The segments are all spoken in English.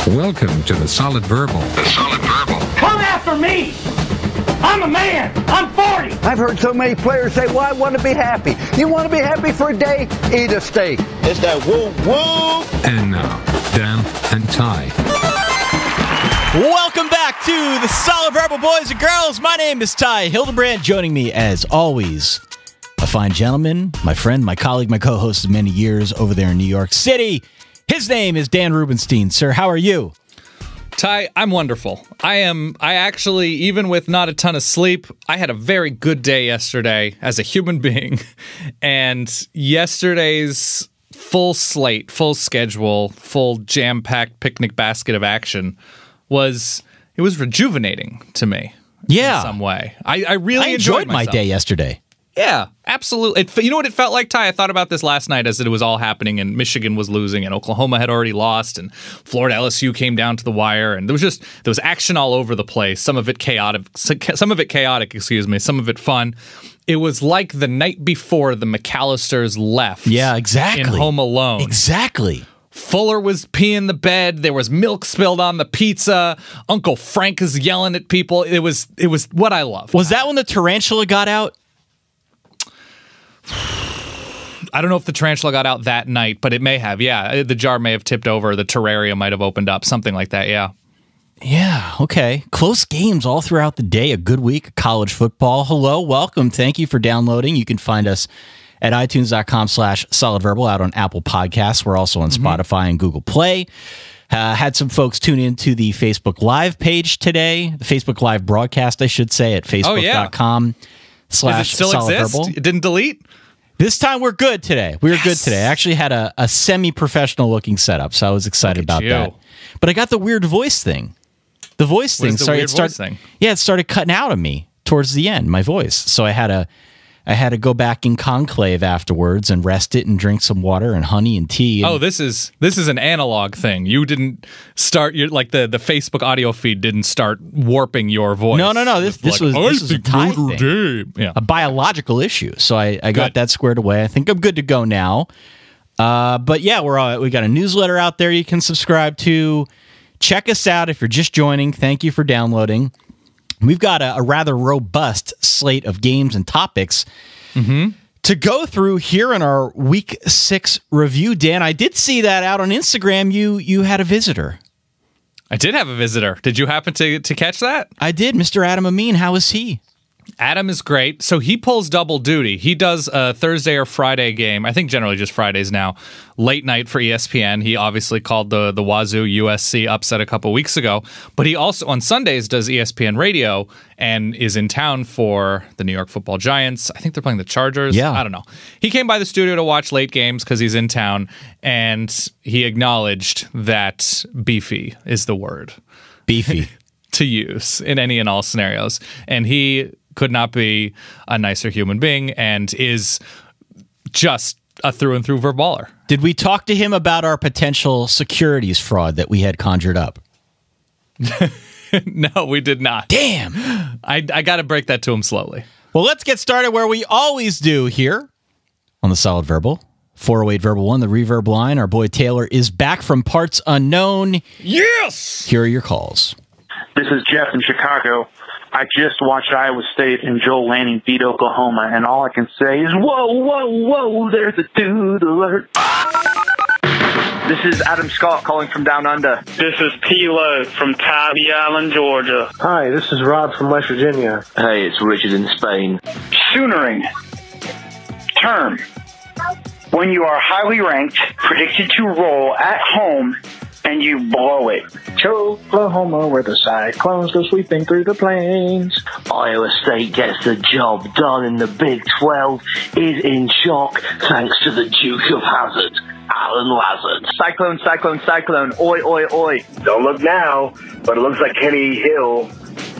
Welcome to the Solid Verbal. The Solid Verbal. Come after me! I'm a man! I'm 40! I've heard so many players say, well, I want to be happy. You want to be happy for a day? Eat a steak. It's that woo-woo! And now, Dan and Ty. Welcome back to the Solid Verbal, boys and girls. My name is Ty Hildebrand. Joining me, as always, a fine gentleman, my friend, my colleague, my co-host of many years over there in New York City. His name is Dan Rubenstein. Sir, how are you? Ty, I'm wonderful. I actually, even with not a ton of sleep, I had a very good day yesterday as a human being. And yesterday's full slate, full schedule, full jam-packed picnic basket of action was rejuvenating to me. Yeah. In some way. I really enjoyed my day yesterday. Yeah, absolutely. You know what it felt like, Ty? I thought about this last night as it was all happening, and Michigan was losing, and Oklahoma had already lost, and Florida LSU came down to the wire, and there was action all over the place. Some of it chaotic, some of it fun. It was like the night before the McAllisters left. Yeah, exactly. In Home Alone. Exactly. Fuller was peeing the bed. There was milk spilled on the pizza. Uncle Frank is yelling at people. It was what I love. Was that when the tarantula got out? I don't know if the tarantula got out that night, but it may have. Yeah, the jar may have tipped over. The terrarium might have opened up. Something like that, yeah. Yeah, okay. Close games all throughout the day. A good week of college football. Hello, welcome. Thank you for downloading. You can find us at itunes.com/solidverbal, out on Apple Podcasts. We're also on Spotify and Google Play. Had some folks tune in to the Facebook Live page today, the Facebook Live broadcast, I should say, at facebook.com/solidverbal. Does it still exist? It didn't delete? This time we're good today. We're good today. I actually had a semi-professional looking setup, so I was excited about that. But I got the weird voice thing. The voice thing. Yeah, it started cutting out of me towards the end, my voice. So I had to go back in conclave afterwards and rest it and drink some water and honey and tea. And this is an analog thing. You didn't start the Facebook audio feed didn't start warping your voice. No. This was a Thai thing. Yeah. A biological issue. So I got that squared away. I think I'm good to go now. But yeah, we got a newsletter out there you can subscribe to. Check us out if you're just joining. Thank you for downloading. We've got a rather robust slate of games and topics to go through here in our Week 6 review. Dan, I did see that out on Instagram. You had a visitor. I did have a visitor. Did you happen to catch that? I did. Mr. Adam Amin, how is he? Adam is great. So he pulls double duty. He does a Thursday or Friday game. I think generally just Fridays now. Late night for ESPN. He obviously called the Wazoo USC upset a couple weeks ago. But he also on Sundays does ESPN radio and is in town for the New York Football Giants. I think they're playing the Chargers. Yeah. I don't know. He came by the studio to watch late games because he's in town, and he acknowledged that beefy is the word. Beefy. To use in any and all scenarios. And he could not be a nicer human being and is just a through and through verbaler. Did we talk to him about our potential securities fraud that we had conjured up? No, we did not. Damn. I got to break that to him slowly. Well, let's get started where we always do here on the Solid Verbal. 408 Verbal 1, the reverb line. Our boy Taylor is back from parts unknown. Yes! Here are your calls. This is Jeff in Chicago. I just watched Iowa State and Joel Lanning beat Oklahoma, and all I can say is, whoa, whoa, whoa, there's a dude alert. This is Adam Scott calling from Down Under. This is P-Lo from Tybee Island, Georgia. Hi, this is Rob from West Virginia. Hey, it's Richard in Spain. Soonering. Term. When you are highly ranked, predicted to roll at home, and you blow it. Oklahoma, where the Cyclones go sweeping through the plains. Iowa State gets the job done, and the Big 12 is in shock thanks to the Duke of Hazzard, Alan Lazard. Cyclone, cyclone, cyclone. Oi, oi, oi. Don't look now, but it looks like Kenny Hill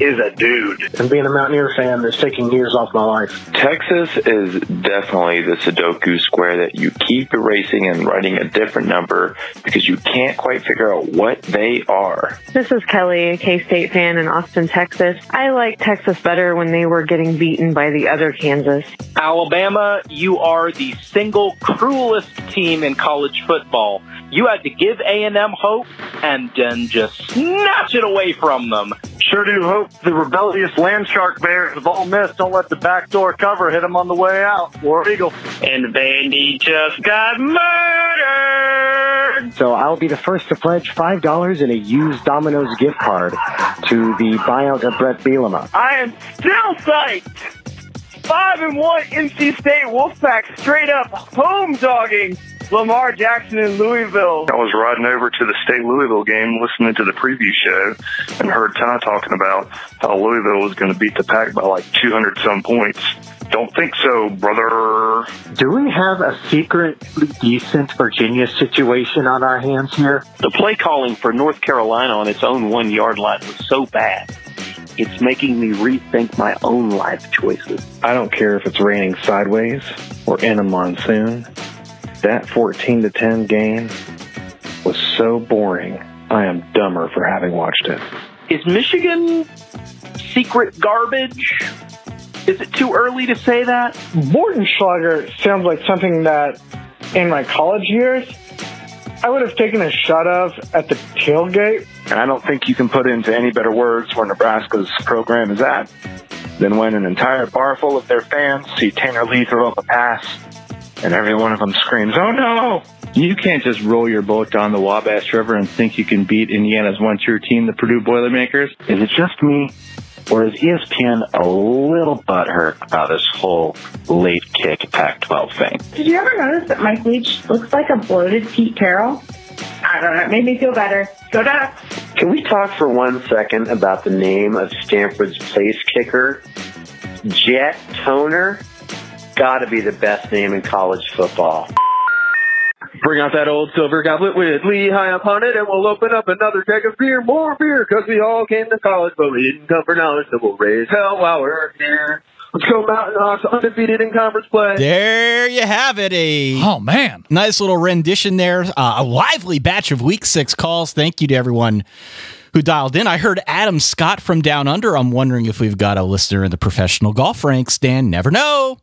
is a dude. And being a Mountaineer fan is taking years off my life. Texas is definitely the Sudoku square that you keep erasing and writing a different number because you can't quite figure out what they are. This is Kelly, a K-State fan in Austin, Texas. I like Texas better when they were getting beaten by the other Kansas. Alabama, you are the single cruelest team in college football. You had to give A&M hope and then just snatch it away from them. Sure do hope the rebellious Landshark Bears of Ole Miss don't let the backdoor cover hit them on the way out. War Eagle. And Vandy just got murdered. So I'll be the first to pledge $5 in a used Domino's gift card to the buyout of Brett Bielema. I am still psyched. 5-1 NC State Wolfpack straight up home dogging Lamar Jackson in Louisville. I was riding over to the State Louisville game listening to the preview show and heard Ty talking about how Louisville was going to beat the Pack by like 200-some points. Don't think so, brother. Do we have a secretly decent Virginia situation on our hands here? The play calling for North Carolina on its own 1 yard line was so bad. It's making me rethink my own life choices. I don't care if it's raining sideways or in a monsoon. That 14-10 game was so boring. I am dumber for having watched it. Is Michigan secret garbage? Is it too early to say that? Bortenschlager sounds like something that, in my college years, I would have taken a shot of at the tailgate. And I don't think you can put into any better words where Nebraska's program is at than when an entire bar full of their fans see Tanner Lee throw up a pass and every one of them screams, "Oh no!" You can't just roll your boat down the Wabash River and think you can beat Indiana's one-tier team, the Purdue Boilermakers. Is it just me, or is ESPN a little butthurt about this whole late kick Pac-12 thing? Did you ever notice that Mike Leach looks like a bloated Pete Carroll? I don't know. It made me feel better. Go Ducks! Can we talk for 1 second about the name of Stanford's place kicker? Jet Toner? Gotta be the best name in college football. Bring out that old silver goblet with Lehigh upon it, and we'll open up another keg of beer, more beer, because we all came to college, but we didn't come for knowledge, so we'll raise hell while we're here. Let's go Mountain Hawks, undefeated in conference play. There you have it. Oh, man. Nice little rendition there. A lively batch of Week 6 calls. Thank you to everyone who dialed in. I heard Adam Scott from Down Under. I'm wondering if we've got a listener in the professional golf ranks. Dan, never know.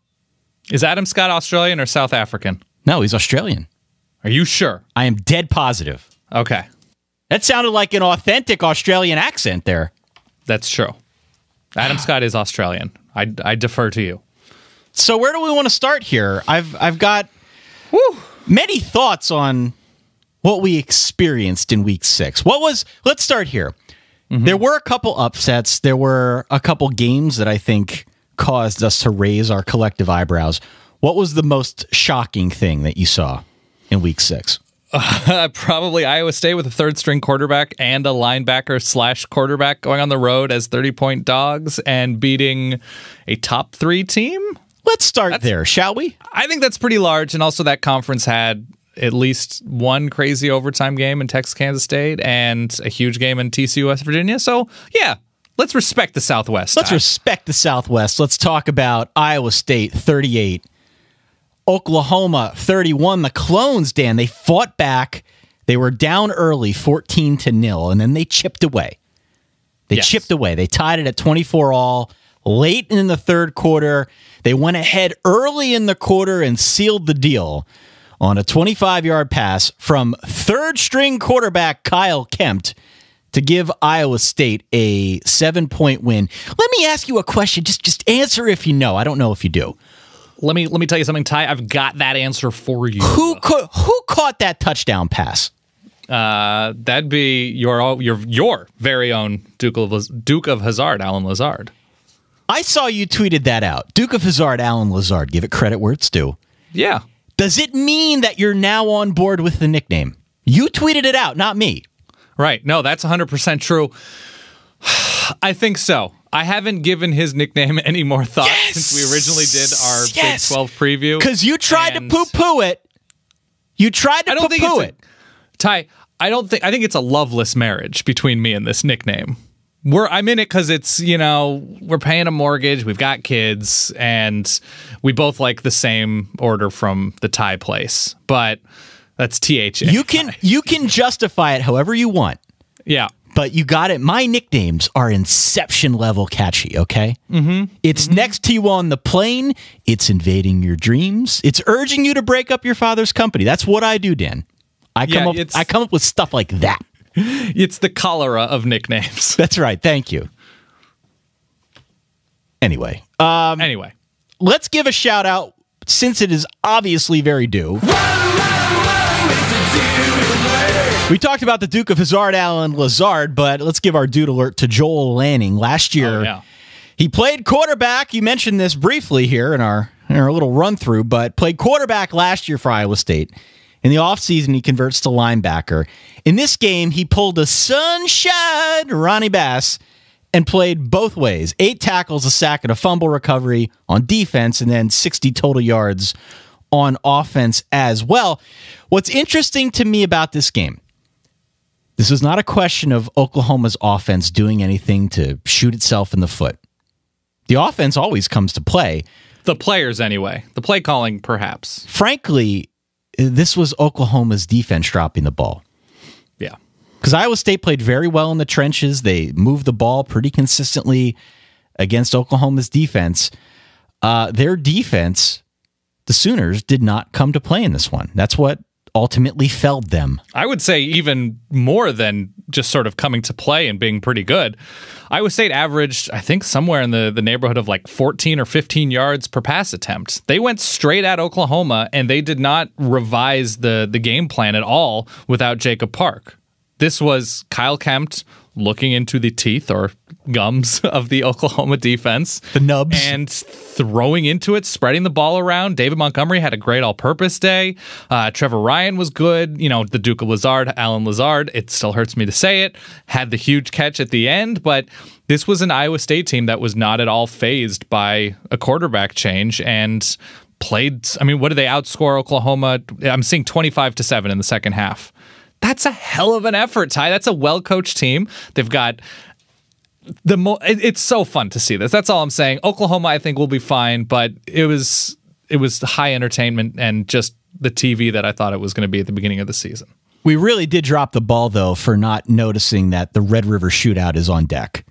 Is Adam Scott Australian or South African? No, he's Australian. Are you sure? I am dead positive. Okay. That sounded like an authentic Australian accent there. That's true. Adam Scott is Australian. I defer to you. So where do we want to start here? I've got many thoughts on what we experienced in Week 6. Let's start here. Mm-hmm. There were a couple upsets. There were a couple games that I think caused us to raise our collective eyebrows. What was the most shocking thing that you saw in Week 6? Probably Iowa State with a third-string quarterback and a linebacker/quarterback going on the road as 30-point dogs and beating a top 3 team. Let's start there, shall we? I think that's pretty large, and also that conference had at least one crazy overtime game in Texas Kansas State and a huge game in TCU West Virginia. So, yeah, let's respect the Southwest. Let's respect the Southwest. Let's talk about Iowa State 38. Oklahoma 31. The Clones, Dan, they fought back. They were down early 14-0, and then they chipped away. They tied it at 24-all. Late in the third quarter, they went ahead early in the quarter and sealed the deal on a 25-yard pass from third-string quarterback Kyle Kempt to give Iowa State a 7-point win. Let me ask you a question. Just answer if you know. I don't know if you do. Let me tell you something, Ty. I've got that answer for you. Who caught that touchdown pass? That'd be your very own Duke of Hazzard, Alan Lazard. I saw you tweeted that out. Duke of Hazzard, Alan Lazard. Give it credit where it's due. Yeah. Does it mean that you're now on board with the nickname? You tweeted it out, not me. Right. No, that's 100% true. I think so. I haven't given his nickname any more thought since we originally did our Big 12 preview. Because you tried to poo-poo it. You tried to poo-poo it. Ty, I think it's a loveless marriage between me and this nickname. I'm in it because it's, we're paying a mortgage, we've got kids, and we both like the same order from the Thai place. But that's THA. You can justify it however you want. Yeah. But you got it. My nicknames are Inception level catchy, okay? Mm-hmm. It's next to you on the plane. It's invading your dreams. It's urging you to break up your father's company. That's what I do, Dan. I come up with stuff like that. It's the cholera of nicknames. That's right. Thank you. Anyway. Let's give a shout out, since it is obviously very due. We talked about the Duke of Hazzard, Alan Lazard, but let's give our dude alert to Joel Lanning. Last year, he played quarterback. You mentioned this briefly here in our little run-through, but played quarterback last year for Iowa State. In the offseason, he converts to linebacker. In this game, he pulled a sunshine Ronnie Bass and played both ways. 8 tackles, a sack, and a fumble recovery on defense, and then 60 total yards on offense as well. What's interesting to me about this game, this is not a question of Oklahoma's offense doing anything to shoot itself in the foot. The offense always comes to play. The players, anyway. The play calling, perhaps. Frankly, this was Oklahoma's defense dropping the ball. Yeah. Because Iowa State played very well in the trenches. They moved the ball pretty consistently against Oklahoma's defense. Their defense, the Sooners, did not come to play in this one. That's what ultimately felled them. I would say even more than just sort of coming to play and being pretty good. Iowa State averaged, I think, somewhere in the neighborhood of like 14 or 15 yards per pass attempt. They went straight at Oklahoma, and they did not revise the game plan at all without Jacob Park. This was Kyle Kempt looking into the teeth or gums of the Oklahoma defense. The nubs. And throwing into it, spreading the ball around. David Montgomery had a great all-purpose day. Trevor Ryan was good. The Duke of Lazard, Alan Lazard, it still hurts me to say it, had the huge catch at the end. But this was an Iowa State team that was not at all fazed by a quarterback change and played. I mean, what did they outscore Oklahoma? I'm seeing 25-7 in the second half. That's a hell of an effort, Ty. That's a well-coached team. They've got it's so fun to see this. That's all I'm saying. Oklahoma, I think, will be fine, but it was high entertainment and just the TV that I thought it was going to be at the beginning of the season. We really did drop the ball, though, for not noticing that the Red River Shootout is on deck.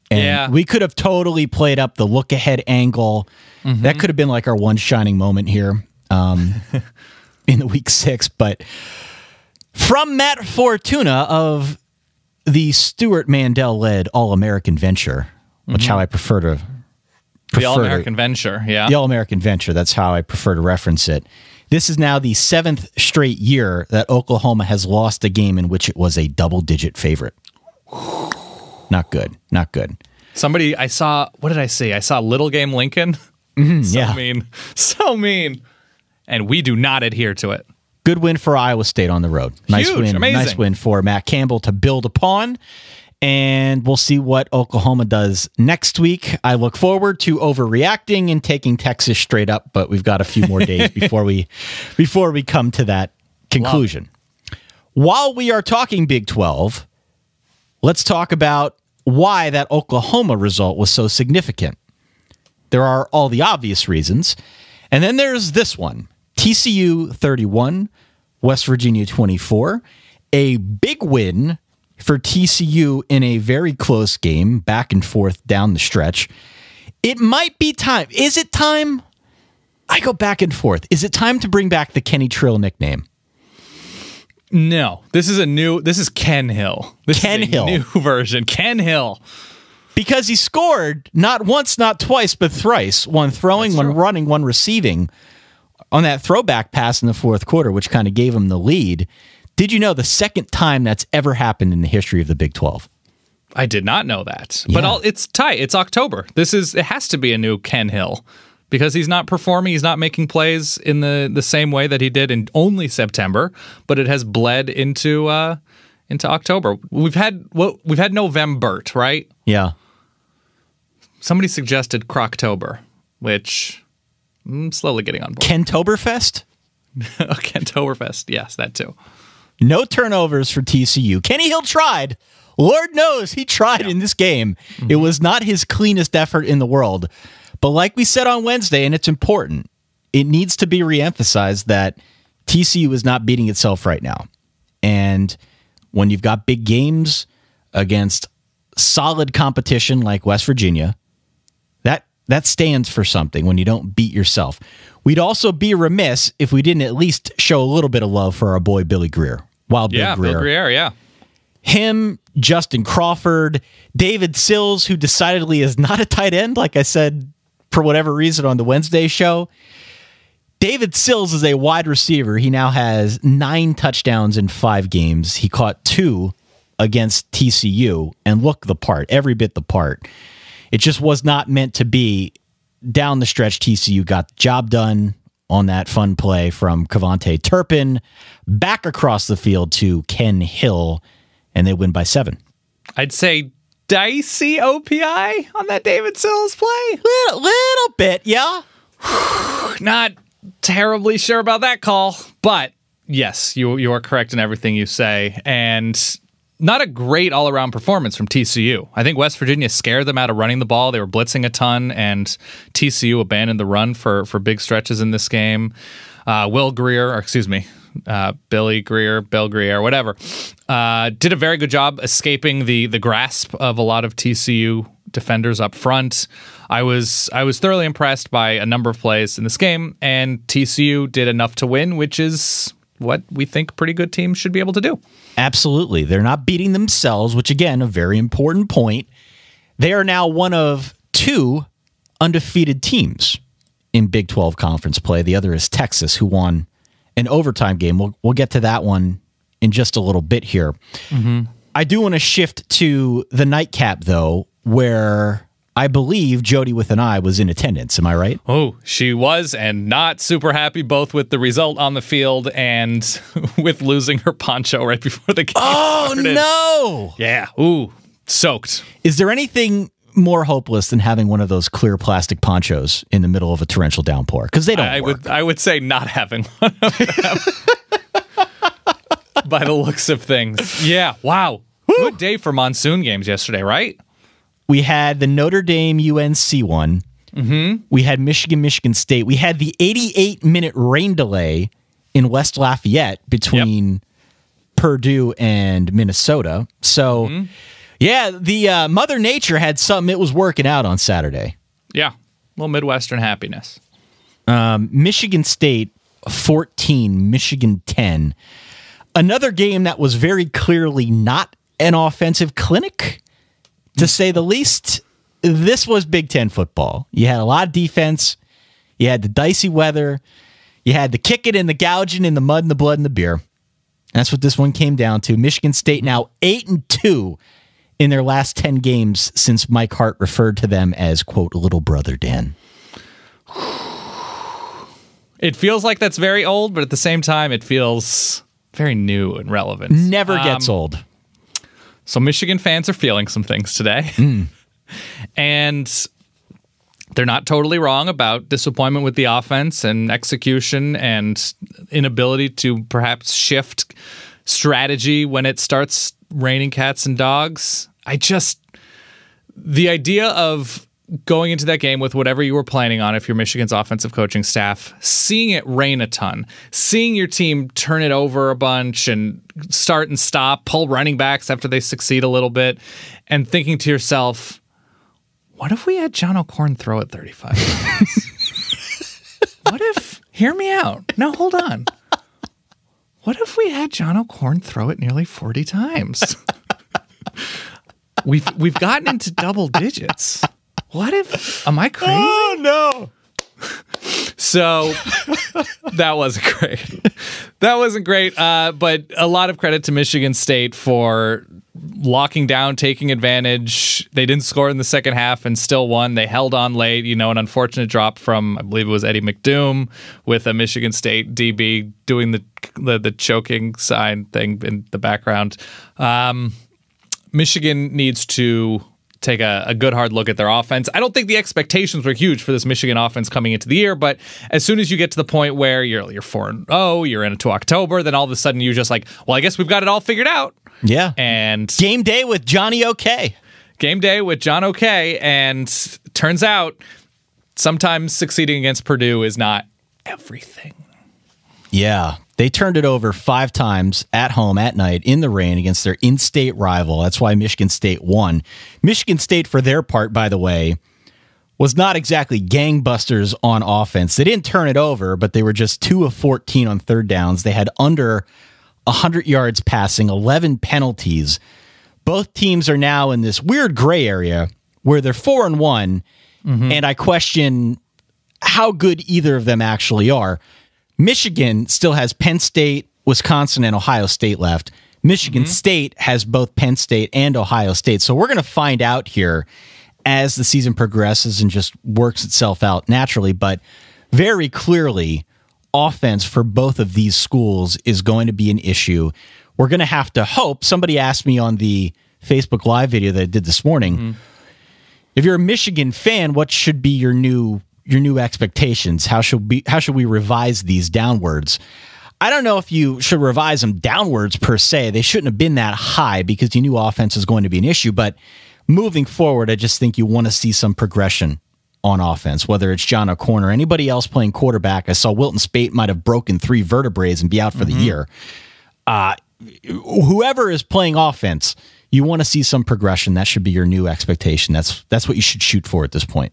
And we could have totally played up the look-ahead angle. Mm-hmm. That could have been like our one shining moment here in the Week 6, but from Matt Fortuna of the Stuart Mandel-led All-American Venture, which how I prefer to... The All-American Venture, yeah. The All-American Venture, that's how I prefer to reference it. This is now the 7th straight year that Oklahoma has lost a game in which it was a double-digit favorite. Not good. Not good. Somebody, I saw, what did I see? I saw Little Game Lincoln. Mean. So mean. And we do not adhere to it. Good win for Iowa State on the road. Nice Huge, win. amazing. Nice win for Matt Campbell to build upon. And we'll see what Oklahoma does next week. I look forward to overreacting and taking Texas straight up, but we've got a few more days before we come to that conclusion. While we are talking Big 12, let's talk about why that Oklahoma result was so significant. There are all the obvious reasons, and then there's this one. TCU 31, West Virginia 24. A big win for TCU in a very close game, back and forth down the stretch. It might be time. Is it time? I go back and forth. Is it time to bring back the Kenny Trill nickname? No. This is Ken Hill. Ken Hill. New version. Ken Hill. Because he scored not once, not twice, but thrice. One throwing, one running, one receiving on that throwback pass in the fourth quarter, which kind of gave him the lead. Did you know the second time that's ever happened in the history of the Big 12? I did not know that. Yeah. But it's tight. It's October. It has to be a new Ken Hill because he's not performing. He's not making plays in the same way that he did in only September, but it has bled into October. We've had November, right? Yeah. Somebody suggested Croctober, which I'm slowly getting on board. Kentoberfest? Kentoberfest. Yes, that too. No turnovers for TCU. Kenny Hill tried. Lord knows he tried in this game. It was not his cleanest effort in the world. But like we said on Wednesday, and it's important, it needs to be reemphasized that TCU is not beating itself right now. And when you've got big games against solid competition like West Virginia, that stands for something when you don't beat yourself. We'd also be remiss if we didn't at least show a little bit of love for our boy Billy Greer. Bill Greer, yeah. Him, Justin Crawford, David Sills, who decidedly is not a tight end, like I said, for whatever reason on the Wednesday show. David Sills is a wide receiver. He now has 9 touchdowns in 5 games. He caught 2 against TCU and looked the part, every bit the part. It just was not meant to be. Down the stretch, TCU got the job done on that fun play from Kavontae Turpin, back across the field to Ken Hill, and they win by 7. I'd say dicey OPI on that David Sills play. Little bit, yeah. Not terribly sure about that call, but yes, you are correct in everything you say. And not a great all-around performance from TCU. I think West Virginia scared them out of running the ball. They were blitzing a ton, and TCU abandoned the run for big stretches in this game. Bill Greer, whatever, did a very good job escaping the grasp of a lot of TCU defenders up front. I was thoroughly impressed by a number of plays in this game, and TCU did enough to win, which is what we think pretty good teams should be able to do. Absolutely. They're not beating themselves, which, again, a very important point. They are now one of 2 undefeated teams in Big 12 conference play. The other is Texas, who won an overtime game. We'll get to that one in just a little bit here. Mm-hmm. I do want to shift to the nightcap, though, where I believe Jody with an eye was in attendance. Am I right? Oh, she was, and not super happy both with the result on the field and with losing her poncho right before the game started. No! Yeah. Ooh, soaked. Is there anything more hopeless than having one of those clear plastic ponchos in the middle of a torrential downpour? Because they don't work. I would say not having one of them. By the looks of things. Yeah. Wow. Woo. Good day for monsoon games yesterday, right? We had the Notre Dame UNC one. Mm-hmm. We had Michigan State. We had the 88-minute rain delay in West Lafayette between Purdue and Minnesota. So, yeah, the Mother Nature had something it was working out on Saturday. Yeah, a little Midwestern happiness. Michigan State 14, Michigan 10. Another game that was very clearly not an offensive clinic, to say the least. This was Big Ten football. You had a lot of defense. You had the dicey weather. You had the kicking and the gouging and the mud and the blood and the beer. That's what this one came down to. Michigan State now 8-2 in their last 10 games since Mike Hart referred to them as, quote, little brother Dan. It feels like that's very old, but at the same time, it feels very new and relevant. Never gets old. So Michigan fans are feeling some things today. And they're not totally wrong about disappointment with the offense and execution and inability to perhaps shift strategy when it starts raining cats and dogs. The idea of going into that game with whatever you were planning on, if you're Michigan's offensive coaching staff, seeing it rain a ton, seeing your team turn it over a bunch and start and stop, pull running backs after they succeed a little bit, and thinking to yourself, what if we had John O'Korn throw it 35 times? What if, hear me out. No, hold on. What if we had John O'Korn throw it nearly 40 times? We've gotten into double digits. What if, am I crazy? Oh, no. So that wasn't great. That wasn't great. But a lot of credit to Michigan State for locking down, taking advantage. They didn't score in the second half and still won. They held on late. An unfortunate drop from, I believe it was Eddie McDoom, with a Michigan State DB doing the choking sign thing in the background. Michigan needs to take a good hard look at their offense. I don't think the expectations were huge for this Michigan offense coming into the year, but as soon as you get to the point where you're 4-0, you're into October, then all of a sudden you're just like, well, I guess we've got it all figured out. Yeah. And game day with Johnny OK. Game day with John OK. And turns out sometimes succeeding against Purdue is not everything. Yeah. They turned it over 5 times at home at night in the rain against their in-state rival. That's why Michigan State won. Michigan State, for their part, by the way, was not exactly gangbusters on offense. They didn't turn it over, but they were just 2 of 14 on third downs. They had under 100 yards passing, 11 penalties. Both teams are now in this weird gray area where they're 4-1, and I question how good either of them actually are. Michigan still has Penn State, Wisconsin, and Ohio State left. Michigan State has both Penn State and Ohio State. So we're going to find out here as the season progresses and just works itself out naturally. But very clearly, offense for both of these schools is going to be an issue. We're going to have to hope. Somebody asked me on the Facebook Live video that I did this morning, if you're a Michigan fan, what should be your new expectations? How should we revise these downwards? I don't know if you should revise them downwards per se. They shouldn't have been that high because you knew offense is going to be an issue. But moving forward, I just think you want to see some progression on offense, whether it's John O'Connor or anybody else playing quarterback. I saw Wilton Spate might have broken 3 vertebrae and be out for the year. Whoever is playing offense, you want to see some progression. That should be your new expectation. That's what you should shoot for at this point.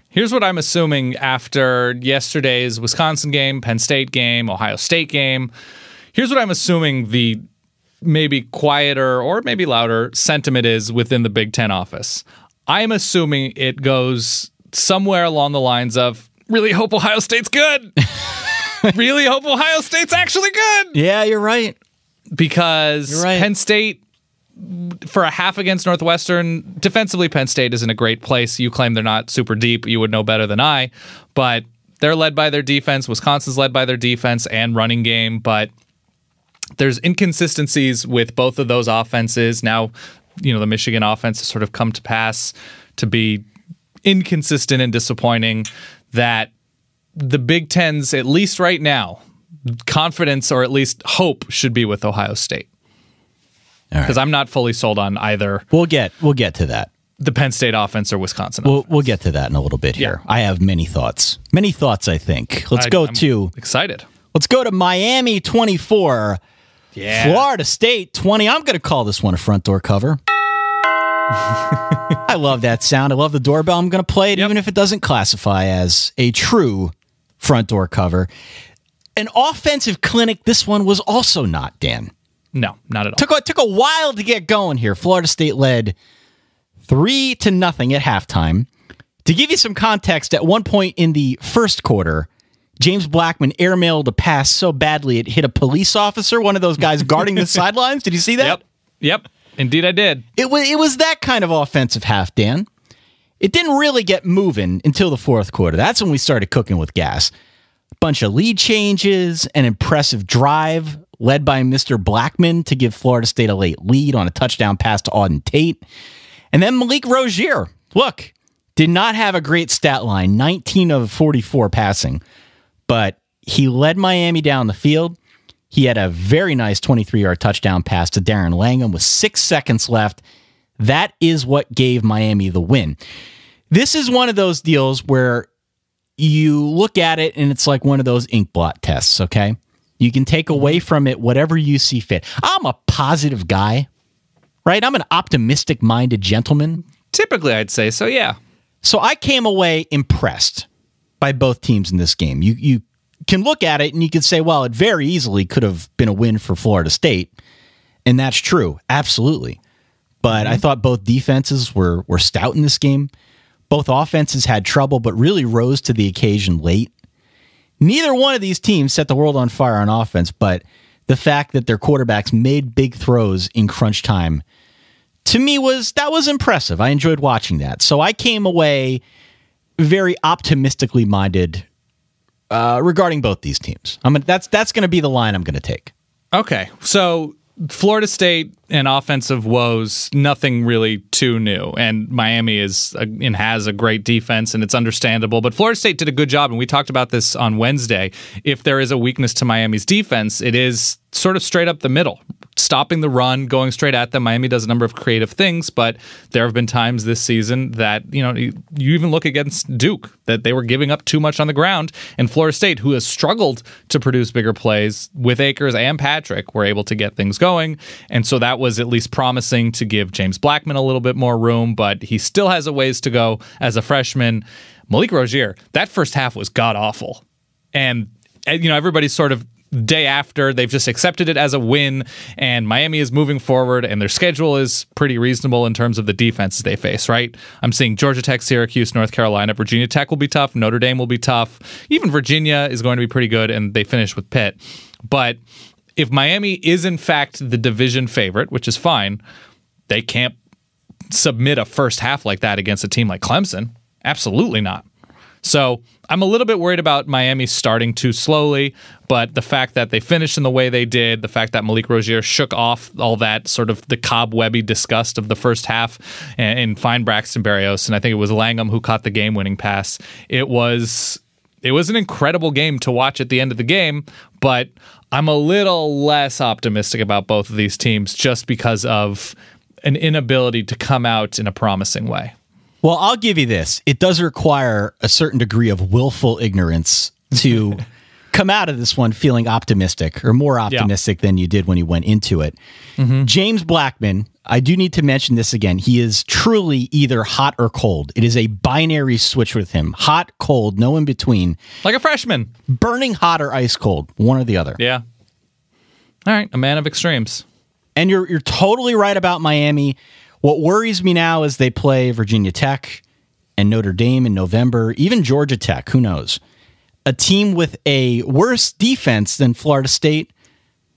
Here's what I'm assuming after yesterday's Wisconsin game, Penn State game, Ohio State game. Here's what I'm assuming the maybe quieter or maybe louder sentiment is within the Big Ten office. I'm assuming it goes somewhere along the lines of, really hope Ohio State's good. Really hope Ohio State's actually good. Yeah, you're right. Because Penn State, for a half against Northwestern, defensively, Penn State is in a great place. You claim they're not super deep. You would know better than I. But they're led by their defense. Wisconsin's led by their defense and running game. But there's inconsistencies with both of those offenses. Now, the Michigan offense has sort of come to pass to be inconsistent and disappointing, that the Big Ten's, at least right now, confidence or at least hope should be with Ohio State. Because I'm not fully sold on either. We'll get to that. The Penn State offense or Wisconsin offense. We'll get to that in a little bit here. I have many thoughts. I think. I'm excited. Let's go to Miami 24. Yeah. Florida State 20. I'm going to call this one a front door cover. I love that sound. I love the doorbell. I'm going to play it even if it doesn't classify as a true front door cover. An offensive clinic, this one was also not, Dan. No, not at all. Took a while to get going here. Florida State led 3-0 at halftime. To give you some context, at one point in the first quarter, James Blackman airmailed a pass so badly it hit a police officer, one of those guys guarding the sidelines. Did you see that? Yep. Indeed, I did. It was that kind of offensive half, Dan. It didn't really get moving until the fourth quarter. That's when we started cooking with gas. A bunch of lead changes, an impressive drive led by Mr. Blackman to give Florida State a late lead on a touchdown pass to Auden Tate. And then Malik Rozier, look, did not have a great stat line, 19 of 44 passing, but he led Miami down the field. He had a very nice 23-yard touchdown pass to Darren Langham with 6 seconds left. That is what gave Miami the win. This is one of those deals where you look at it and it's like one of those ink blot tests, okay? You can take away from it whatever you see fit. I'm a positive guy, right? I'm an optimistic-minded gentleman. Typically, I'd say so, yeah. So I came away impressed by both teams in this game. You can look at it and you can say, well, it very easily could have been a win for Florida State. And that's true. Absolutely. But I thought both defenses were stout in this game. Both offenses had trouble, but really rose to the occasion late. Neither one of these teams set the world on fire on offense, but the fact that their quarterbacks made big throws in crunch time, to me, was impressive. I enjoyed watching that. So I came away very optimistically minded regarding both these teams. That's going to be the line I'm going to take. Okay, so Florida State and offensive woes, nothing really too new. And Miami has a great defense, and it's understandable. But Florida State did a good job, and we talked about this on Wednesday. If there is a weakness to Miami's defense, it is sort of straight up the middle. stopping the run, going straight at them. Miami does a number of creative things, but there have been times this season that, you even look against Duke, that they were giving up too much on the ground, and Florida State, who has struggled to produce bigger plays with Akers and Patrick, were able to get things going. And so that was at least promising to give James Blackman a little bit more room, but he still has a ways to go as a freshman. Malik Rozier, that first half was god-awful. And, everybody's sort of day after, they've just accepted it as a win, and Miami is moving forward, and their schedule is pretty reasonable in terms of the defenses they face, right? I'm seeing Georgia Tech, Syracuse, North Carolina. Virginia Tech will be tough. Notre Dame will be tough. Even Virginia is going to be pretty good, and they finish with Pitt. But if Miami is, in fact, the division favorite, which is fine, they can't submit a first half like that against a team like Clemson. Absolutely not. So I'm a little bit worried about Miami starting too slowly, but the fact that they finished in the way they did, the fact that Malik Rozier shook off all that sort of the cobwebby disgust of the first half and find Braxton Berrios, and I think it was Langham who caught the game-winning pass. It was an incredible game to watch at the end of the game, but I'm a little less optimistic about both of these teams just because of an inability to come out in a promising way. Well, I'll give you this. It does require a certain degree of willful ignorance to come out of this one feeling optimistic, or more optimistic than you did when you went into it. Mm-hmm. James Blackman, I do need to mention this again. He is truly either hot or cold. It is a binary switch with him. Hot, cold, no in between. Like a freshman. Burning hot or ice cold, one or the other. Yeah. All right, a man of extremes. And you're totally right about Miami. What worries me now is they play Virginia Tech and Notre Dame in November, even Georgia Tech, who knows? A team with a worse defense than Florida State,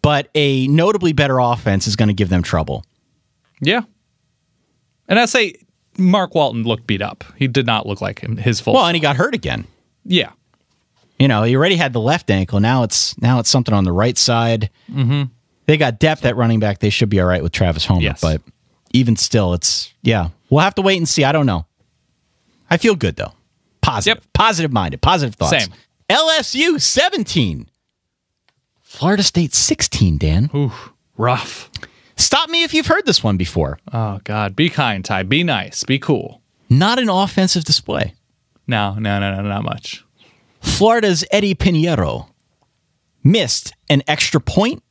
but a notably better offense is going to give them trouble. Yeah. And I say Mark Walton looked beat up. He did not look like his full. Well, and he got hurt again. Yeah. He already had the left ankle. Now it's something on the right side. Mm-hmm. They got depth at running back. They should be all right with Travis Homer, but even still, we'll have to wait and see. I don't know. I feel good, though. Positive. Yep. Positive-minded. Positive thoughts. Same. LSU, 17. Florida State, 16, Dan. Ooh, rough. Stop me if you've heard this one before. Oh, God. Be kind, Ty. Be nice. Be cool. Not an offensive display. No, not much. Florida's Eddie Pinheiro missed an extra point.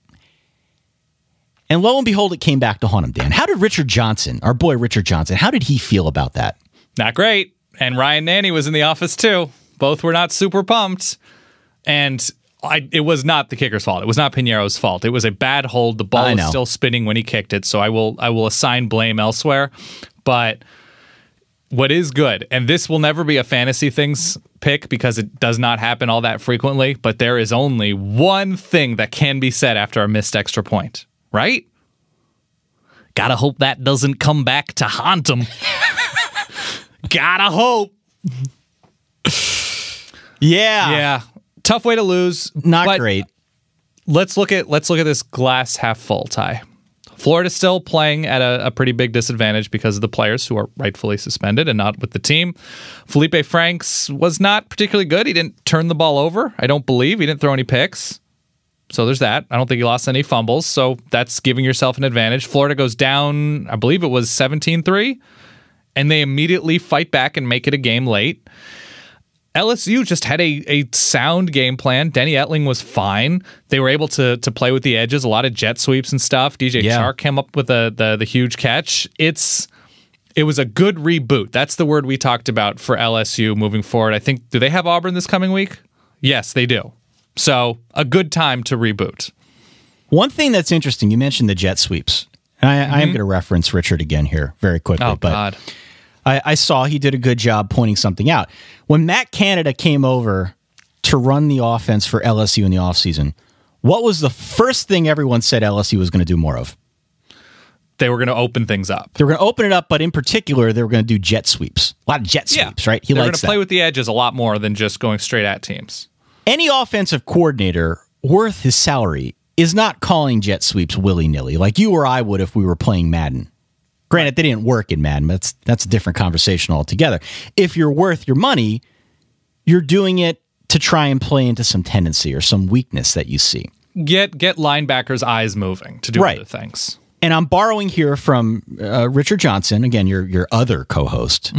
And lo and behold, it came back to haunt him, Dan. How did Richard Johnson, our boy Richard Johnson, how did he feel about that? Not great. And Ryan Nanny was in the office, too. Both were not super pumped. And it was not the kicker's fault. It was not Pinheiro's fault. It was a bad hold. The ball was still spinning when he kicked it, so I will assign blame elsewhere. But what is good, and this will never be a fantasy things pick because it does not happen all that frequently, but there is only one thing that can be said after a missed extra point. Right? Gotta hope that doesn't come back to haunt him. Gotta hope. Yeah. Tough way to lose. Not great. Let's look at this glass half full, Ty. Florida's still playing at a pretty big disadvantage because of the players who are rightfully suspended and not with the team. Felipe Franks was not particularly good. He didn't turn the ball over, I don't believe. He didn't throw any picks. So there's that. I don't think he lost any fumbles, so that's giving yourself an advantage. Florida goes down, I believe it was 17-3, and they immediately fight back and make it a game late. LSU just had a sound game plan. Denny Etling was fine. They were able to play with the edges, a lot of jet sweeps and stuff. DJ Chark came up with the huge catch. It was a good reboot. That's the word we talked about for LSU moving forward. I think, do they have Auburn this coming week? Yes, they do. So, a good time to reboot. One thing that's interesting, you mentioned the jet sweeps. I am going to reference Richard again here very quickly. Oh, God. I saw he did a good job pointing something out. When Matt Canada came over to run the offense for LSU in the offseason, what was the first thing everyone said LSU was going to do more of? They were going to open things up. They were going to open it up, but in particular, they were going to do jet sweeps. A lot of jet sweeps, right? They're going to play with the edges a lot more than just going straight at teams. Any offensive coordinator worth his salary is not calling jet sweeps willy-nilly like you or I would if we were playing Madden. Granted, they didn't work in Madden, but that's a different conversation altogether. If you're worth your money, you're doing it to try and play into some tendency or some weakness that you see. get linebackers' eyes moving to do Right. other things. And I'm borrowing here from Richard Johnson, again, your other co-host.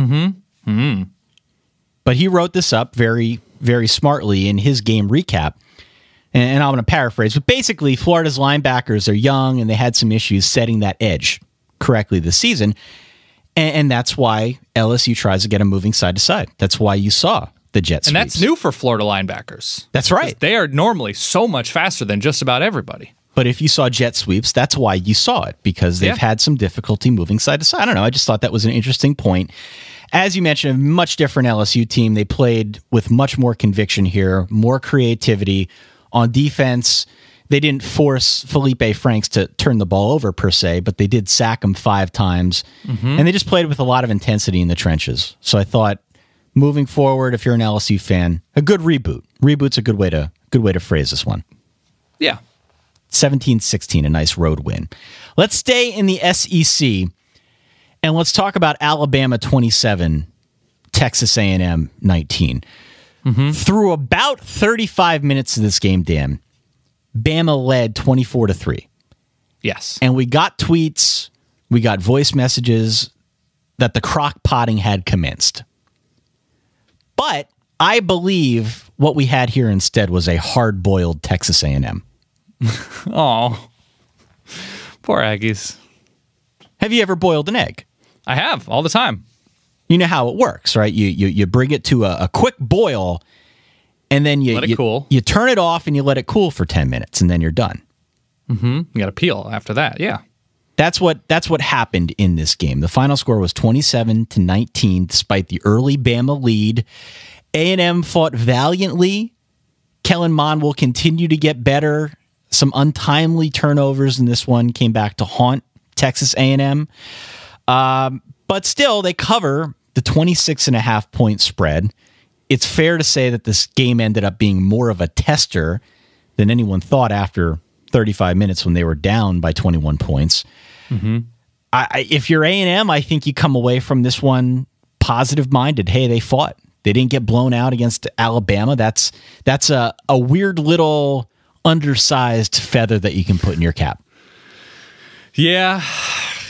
But he wrote this up very, very smartly in his game recap. And I'm going to paraphrase, but basically Florida's linebackers are young and they had some issues setting that edge correctly this season. And that's why LSU tries to get them moving side to side. That's why you saw the jet sweeps. And that's new for Florida linebackers. That's right. They are normally so much faster than just about everybody. But if you saw jet sweeps, that's why you saw it, because they've had some difficulty moving side to side. I don't know. I just thought that was an interesting point. As you mentioned, a much different LSU team. They played with much more conviction here, more creativity. On defense, they didn't force Felipe Franks to turn the ball over per se, but they did sack him 5 times. And they just played with a lot of intensity in the trenches. So I thought, moving forward, if you're an LSU fan, a good reboot. Reboot's a good way to phrase this one. Yeah. 17-16, a nice road win. Let's stay in the SEC, and let's talk about Alabama 27, Texas A&M 19. Through about 35 minutes of this game, Dan, Bama led 24-3. Yes. And we got tweets, we got voice messages that the crock potting had commenced. But I believe what we had here instead was a hard-boiled Texas A&M. Oh, poor Aggies. Have you ever boiled an egg? I have, all the time. You know how it works, right? You bring it to a quick boil, and then let it cool. You turn it off and you let it cool for 10 minutes, and then you're done. You got to peel after that, yeah. That's what happened in this game. The final score was 27-19, despite the early Bama lead. A&M fought valiantly. Kellen Mond will continue to get better. Some untimely turnovers in this one came back to haunt Texas A&M. But still, they cover the 26.5 point spread. It's fair to say that this game ended up being more of a tester than anyone thought after 35 minutes when they were down by 21 points. If you're A&M, I think you come away from this one positive-minded. Hey, they fought. They didn't get blown out against Alabama. That's a weird little undersized feather that you can put in your cap. Yeah.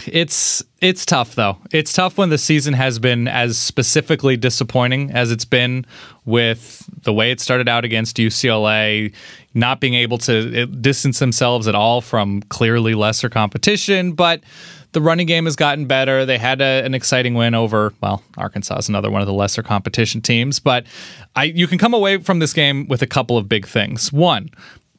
It's tough, though. It's tough when the season has been as specifically disappointing as it's been, with the way it started out against UCLA, not being able to distance themselves at all from clearly lesser competition. But the running game has gotten better. They had an exciting win over, well, Arkansas is another one of the lesser competition teams. But you can come away from this game with a couple of big things. One,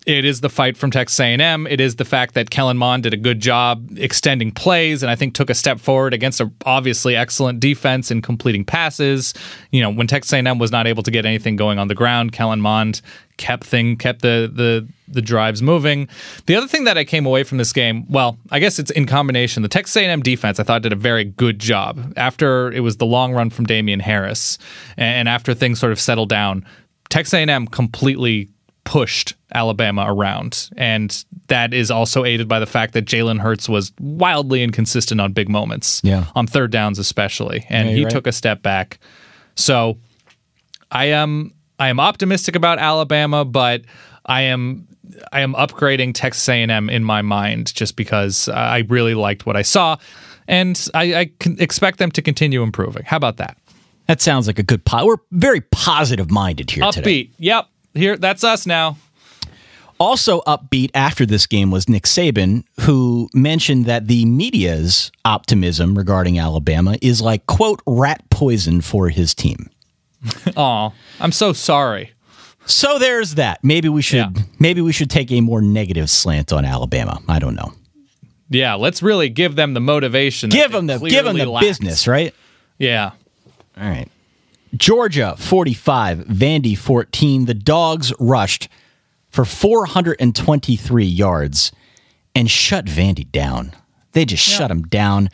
it is the fight from Texas A&M. It is the fact that Kellen Mond did a good job extending plays and I think took a step forward against a obviously excellent defense in completing passes. You know, when Texas A&M was not able to get anything going on the ground, Kellen Mond kept the drives moving. The other thing that I came away from this game, well, I guess it's in combination. The Texas A&M defense, I thought, did a very good job. After it was the long run from Damian Harris and after things sort of settled down, Texas A&M completely pushed Alabama around, and that is also aided by the fact that Jalen Hurts was wildly inconsistent on big moments, on third downs especially, and he took a step back. So I am optimistic about Alabama, but I am upgrading Texas A&M in my mind just because I really liked what I saw, and I can expect them to continue improving. How about that? That sounds like a good we're very positive minded here today. Upbeat. Yep. Here, that's us now. Also upbeat after this game was Nick Saban, who mentioned that the media's optimism regarding Alabama is like, quote, rat poison for his team. Aw, I'm so sorry. So there's that. Maybe we should take a more negative slant on Alabama. I don't know. Yeah, let's really give them the motivation. Give them the business, right? Yeah. All right. Georgia 45, Vandy 14. The Dogs rushed for 423 yards and shut Vandy down. They just shut them down.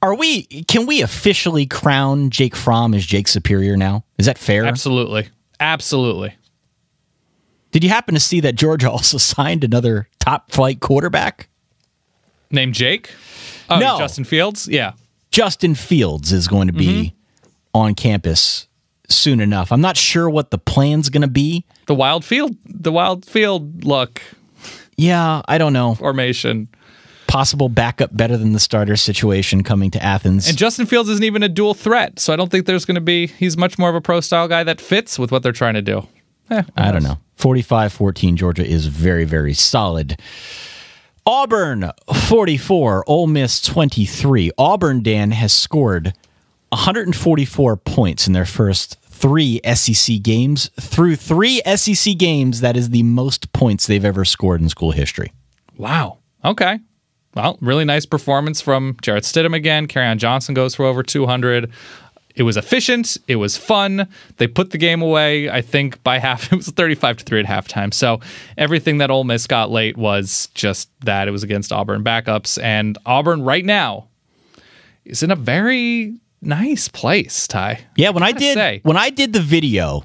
Can we officially crown Jake Fromm as Jake Superior now? Is that fair? Absolutely. Absolutely. Did you happen to see that Georgia also signed another top flight quarterback? Named Jake? Oh, no. Justin Fields? Yeah. Justin Fields is going to be on campus soon enough. I'm not sure what the plan's going to be. The wild field look. Yeah, I don't know. Formation. Possible backup better than the starter situation coming to Athens. And Justin Fields isn't even a dual threat, so I don't think there's going to be... He's much more of a pro-style guy that fits with what they're trying to do. I don't know. 45-14, Georgia is very, very solid. Auburn, 44, Ole Miss, 23. Auburn, Dan, has scored 144 points in their first 3 SEC games. Through 3 SEC games, that is the most points they've ever scored in school history. Wow. Okay. Well, really nice performance from Jarrett Stidham again. Kerryon Johnson goes for over 200. It was efficient. It was fun. They put the game away, I think, by half. It was 35-3 at halftime. So everything that Ole Miss got late was just that. It was against Auburn backups. And Auburn right now is in a very nice place, Ty. Yeah, when I did the video.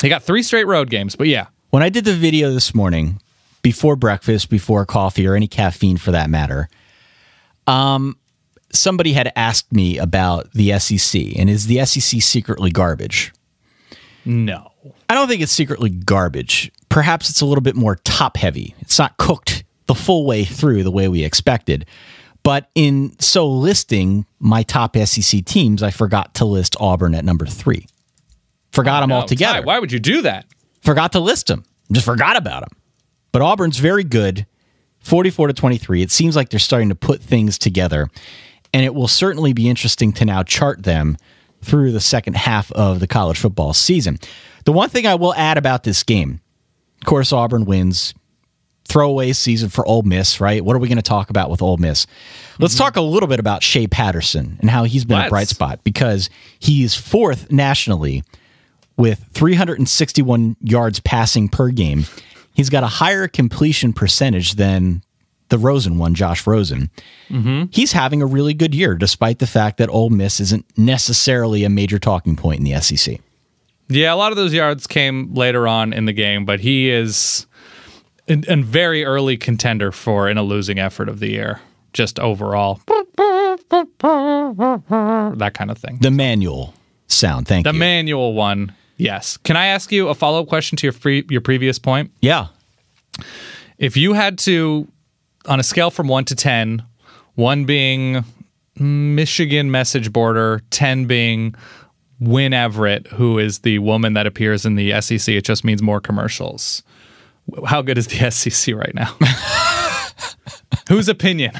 They got 3 straight road games, but yeah. When I did the video this morning, before breakfast, before coffee, or any caffeine for that matter, somebody had asked me about the SEC, and is the SEC secretly garbage? No. I don't think it's secretly garbage. Perhaps it's a little bit more top-heavy. It's not cooked the full way through the way we expected. But in so listing my top SEC teams, I forgot to list Auburn at number 3. Forgot them altogether. Ty, why would you do that? Forgot to list them. Just forgot about them. But Auburn's very good, 44-23. It seems like they're starting to put things together, and it will certainly be interesting to now chart them through the second half of the college football season. The one thing I will add about this game, of course, Auburn wins. Throwaway season for Ole Miss, right? What are we going to talk about with Ole Miss? Let's talk a little bit about Shea Patterson and how he's been a bright spot, because he is 4th nationally with 361 yards passing per game. He's got a higher completion percentage than the Rosen one, Josh Rosen. He's having a really good year, despite the fact that Ole Miss isn't necessarily a major talking point in the SEC. Yeah, a lot of those yards came later on in the game, but he is a very early contender for in a losing effort of the year, just overall. That kind of thing. The manual sound, thank you. The manual one. Yes. Can I ask you a follow-up question to your previous point? Yeah. If you had to, on a scale from 1 to 10, 1 being Michigan message boarder, 10 being Wynn Everett, who is the woman that appears in the SEC, it just means more commercials. How good is the SEC right now? Whose opinion?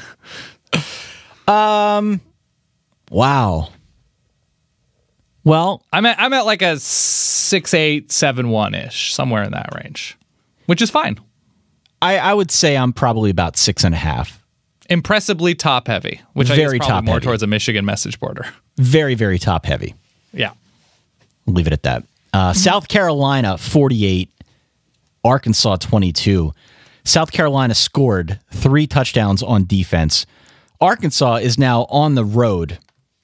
Wow. Well, I'm at like a 6.8, 7.1-ish, somewhere in that range, which is fine. I would say I'm probably about 6.5. Impressively top heavy, which I guess probably more towards a Michigan message boarder. Very, very top heavy. Yeah. We'll leave it at that. South Carolina, 48. Arkansas, 22. South Carolina scored 3 touchdowns on defense. Arkansas is now on the road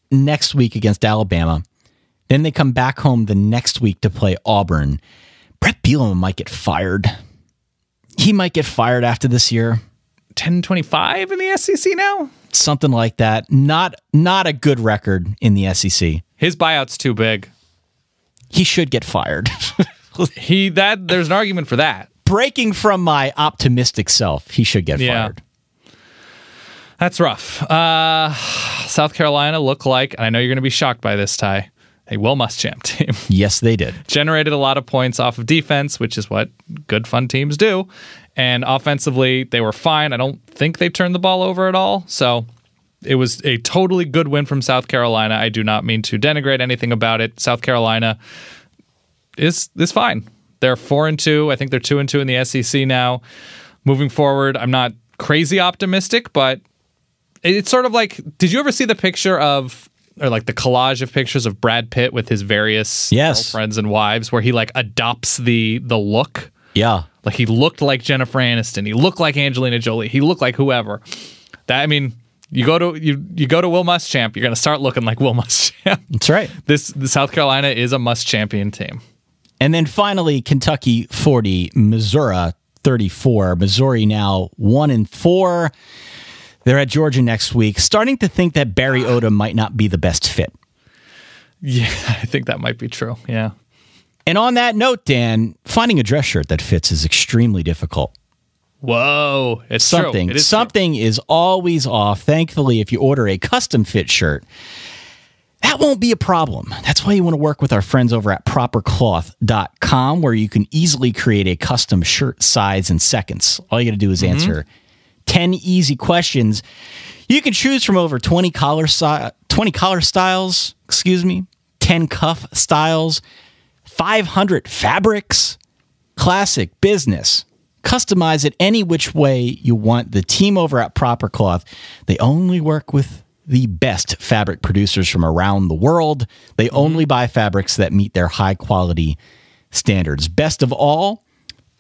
next week against Alabama. Then they come back home the next week to play Auburn. Brett Bielema might get fired. He might get fired after this year. 10-25 in the SEC now? Something like that. Not a good record in the SEC. His buyout's too big. He should get fired. There's an argument for that. Breaking from my optimistic self, he should get fired. That's rough. South Carolina look like, and I know you're going to be shocked by this, Ty, a Will Muschamp team. Yes, they did. Generated a lot of points off of defense, which is what good, fun teams do. And offensively, they were fine. I don't think they turned the ball over at all. So it was a totally good win from South Carolina. I do not mean to denigrate anything about it. South Carolina is fine. They're 4-2. I think they're 2-2 in the SEC now. Moving forward, I'm not crazy optimistic, but it's sort of like, did you ever see the picture of, or like the collage of pictures of Brad Pitt with his various girlfriends and wives, where he like adopts the look? Yeah. Like he looked like Jennifer Aniston. He looked like Angelina Jolie. He looked like whoever. That, I mean, you go to Will Muschamp, you're going to start looking like Will Muschamp. That's right. The South Carolina is a Muschampian team. And then finally, Kentucky 40, Missouri 34. Missouri now 1-4. They're at Georgia next week. Starting to think that Barry Odom might not be the best fit. Yeah, I think that might be true. Yeah. And on that note, Dan, finding a dress shirt that fits is extremely difficult. Whoa, it's something. True. It is something true. is always off. Thankfully, if you order a custom fit shirt, that won't be a problem. That's why you want to work with our friends over at propercloth.com, where you can easily create a custom shirt size in seconds. All you got to do is answer 10 easy questions. You can choose from over 20 collar styles, 10 cuff styles, 500 fabrics, classic, business. Customize it any which way you want. The team over at Proper Cloth, they only work with the best fabric producers from around the world. They only buy fabrics that meet their high quality standards. Best of all,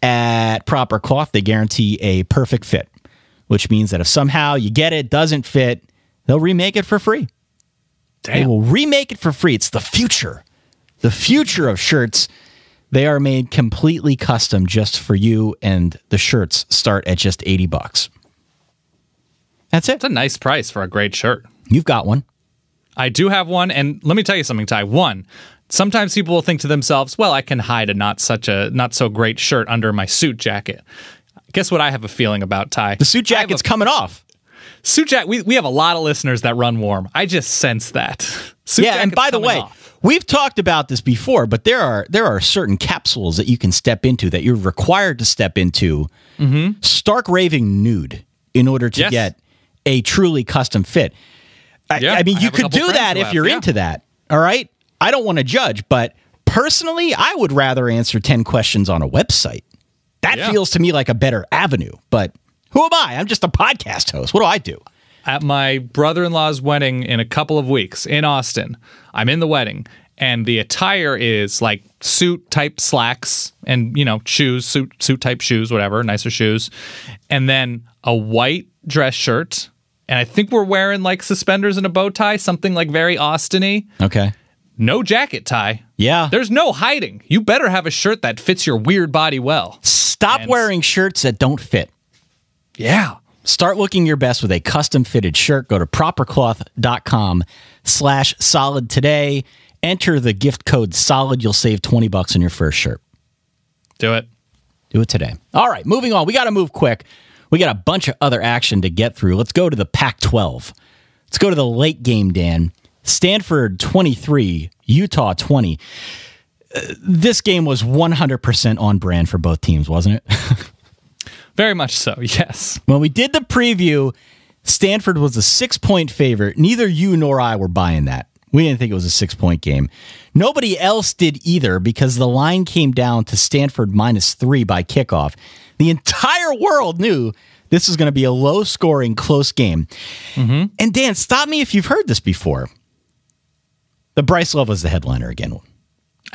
at Proper Cloth, they guarantee a perfect fit, which means that if somehow you get it, doesn't fit, they'll remake it for free. Damn. They will remake it for free. It's the future. The future of shirts. They are made completely custom just for you, and the shirts start at just $80. That's it. It's a nice price for a great shirt. You've got one. I do have one, and let me tell you something, Ty. One, sometimes people will think to themselves, well, I can hide a not so great shirt under my suit jacket. Guess what I have a feeling about, Ty? The suit jacket's coming off. Suit jacket, we have a lot of listeners that run warm. I just sense that. Suit and by the way, we've talked about this before, but there are certain capsules that you can step into that you're required to step into stark raving nude in order to get a truly custom fit. I mean, you could do that if you're into that. All right. I don't want to judge, but personally, I would rather answer 10 questions on a website. That feels to me like a better avenue. But who am I? I'm just a podcast host. What do I do? At my brother-in-law's wedding in a couple of weeks in Austin, I'm in the wedding, and the attire is like suit-type slacks and, shoes, suit-type shoes, whatever, nicer shoes, and then a white dress shirt. And I think we're wearing like suspenders and a bow tie, something like very Austin-y. Okay. No jacket tie. Yeah. There's no hiding. You better have a shirt that fits your weird body well. Stop wearing shirts that don't fit. Yeah. Start looking your best with a custom fitted shirt. Go to propercloth.com/solid today. Enter the gift code SOLID. You'll save $20 on your first shirt. Do it. Do it today. All right, moving on. We got to move quick. We got a bunch of other action to get through. Let's go to the Pac-12. Let's go to the late game, Dan. Stanford 23, Utah 20. This game was 100% on brand for both teams, wasn't it? Very much so, yes. When we did the preview, Stanford was a 6-point favorite. Neither you nor I were buying that. We didn't think it was a 6-point game. Nobody else did either because the line came down to Stanford -3 by kickoff. The entire world knew this was going to be a low-scoring, close game. And Dan, stop me if you've heard this before. The Bryce Love was the headliner again.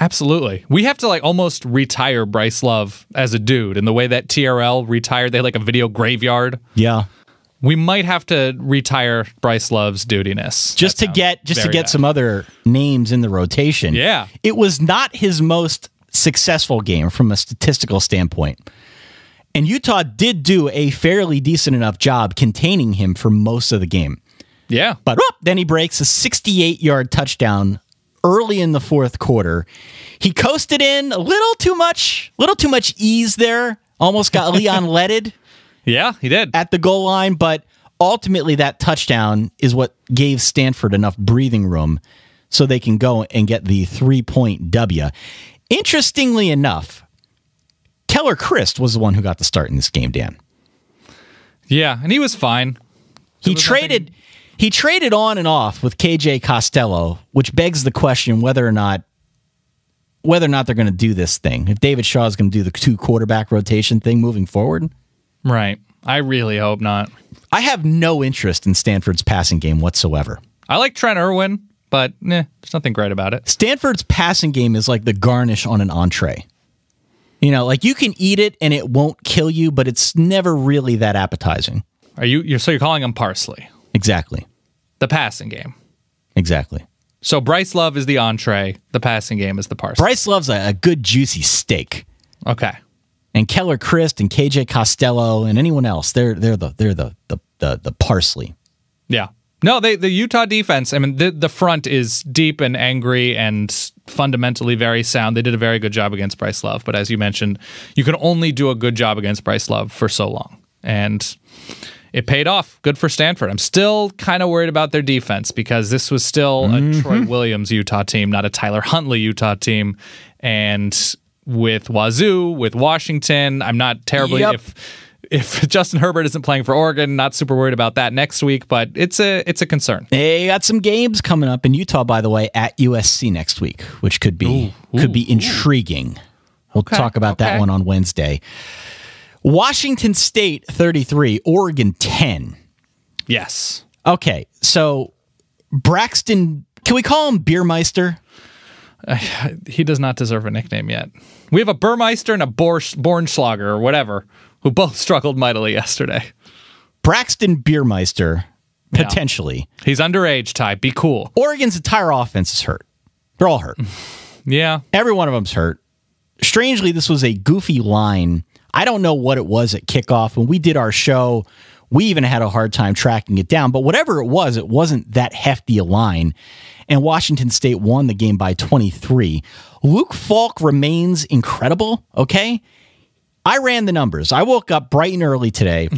Absolutely. We have to almost retire Bryce Love as a dude in the way that TRL retired. They had a video graveyard. Yeah. We might have to retire Bryce Love's dudiness. Just to get some other names in the rotation. Yeah. It was not his most successful game from a statistical standpoint. And Utah did do a fairly decent enough job containing him for most of the game. Yeah. But then he breaks a 68-yard touchdown early in the fourth quarter. He coasted in a little too much ease there. Almost got Leon Ledded. Yeah, he did. At the goal line, but ultimately that touchdown is what gave Stanford enough breathing room so they can go and get the 3-point W. Interestingly enough, Keller Christ was the one who got the start in this game, Dan. Yeah, and he was fine. He traded on and off with KJ Costello, which begs the question whether or not they're going to do this thing. If David Shaw is going to do the 2-quarterback rotation thing moving forward. Right. I really hope not. I have no interest in Stanford's passing game whatsoever. I like Trent Irwin, but there's nothing great about it. Stanford's passing game is like the garnish on an entree. You can eat it and it won't kill you, but it's never really that appetizing. You're calling him parsley? Exactly. The passing game. Exactly. So Bryce Love is the entree. The passing game is the parsley. Bryce Love's a good juicy steak. Okay. And Keller Christ and KJ Costello and anyone else, they're the parsley. Yeah. No, the Utah defense, I mean, the front is deep and angry and fundamentally very sound. They did a very good job against Bryce Love. But as you mentioned, you can only do a good job against Bryce Love for so long. And it paid off. Good for Stanford. I'm still kind of worried about their defense because this was still a Troy Williams Utah team, not a Tyler Huntley Utah team. And with Wazoo, with Washington, I'm not terribly... If Justin Herbert isn't playing for Oregon, not super worried about that next week, but it's a concern. They got some games coming up in Utah, by the way, at USC next week, which could be intriguing. We'll talk about that one on Wednesday. Washington State 33, Oregon 10. Yes. Okay, so Braxton, can we call him Beermeister? He does not deserve a nickname yet. We have a Burmeister and a Bornschlager or whatever, who both struggled mightily yesterday. Braxton Beermeister, potentially. Yeah. He's underage, Ty. Be cool. Oregon's entire offense is hurt. They're all hurt. Yeah. Every one of them's hurt. Strangely, this was a goofy line. I don't know what it was at kickoff. When we did our show, we even had a hard time tracking it down. But whatever it wasn't that hefty a line. And Washington State won the game by 23. Luke Falk remains incredible, okay? I ran the numbers. I woke up bright and early today.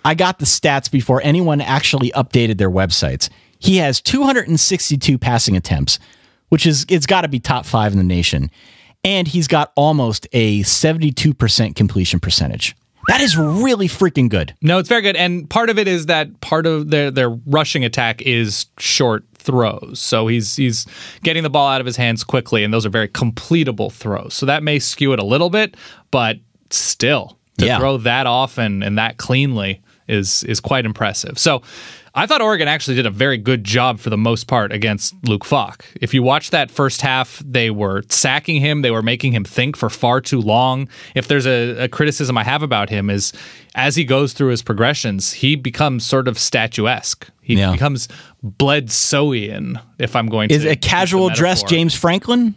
I got the stats before anyone actually updated their websites. He has 262 passing attempts, which is, it's got to be top 5 in the nation. And he's got almost a 72% completion percentage. That is really freaking good. No, it's very good. And part of it is that part of their rushing attack is short throws. So he's getting the ball out of his hands quickly, and those are very completable throws. So that may skew it a little bit, but still, to throw that off and that cleanly is quite impressive. So I thought Oregon actually did a very good job for the most part against Luke Falk. If you watch that first half, they were sacking him. They were making him think for far too long. If there's a criticism I have about him is as he goes through his progressions, he becomes sort of statuesque. He becomes Bledsoean, if I'm going to. Is a casual dress James Franklin?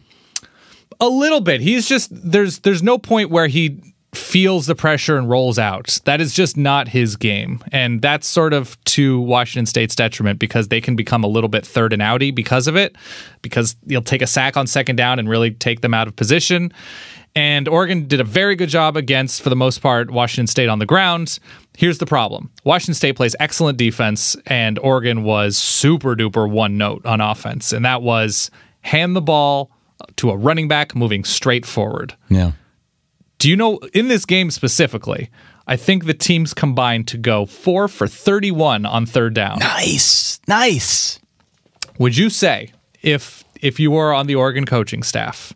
A little bit. He's just, there's no point where he feels the pressure and rolls out. That is just not his game. And that's sort of to Washington State's detriment because they can become a little bit third and outy because of it, because you'll take a sack on second down and really take them out of position. And Oregon did a very good job against, for the most part, Washington State on the ground. Here's the problem. Washington State plays excellent defense, and Oregon was super duper one note on offense. And that was hand the ball to a running back moving straight forward. Yeah. Do you know, in this game specifically, I think the teams combined to go 4 for 31 on third down. Nice. Would you say, if you were on the Oregon coaching staff,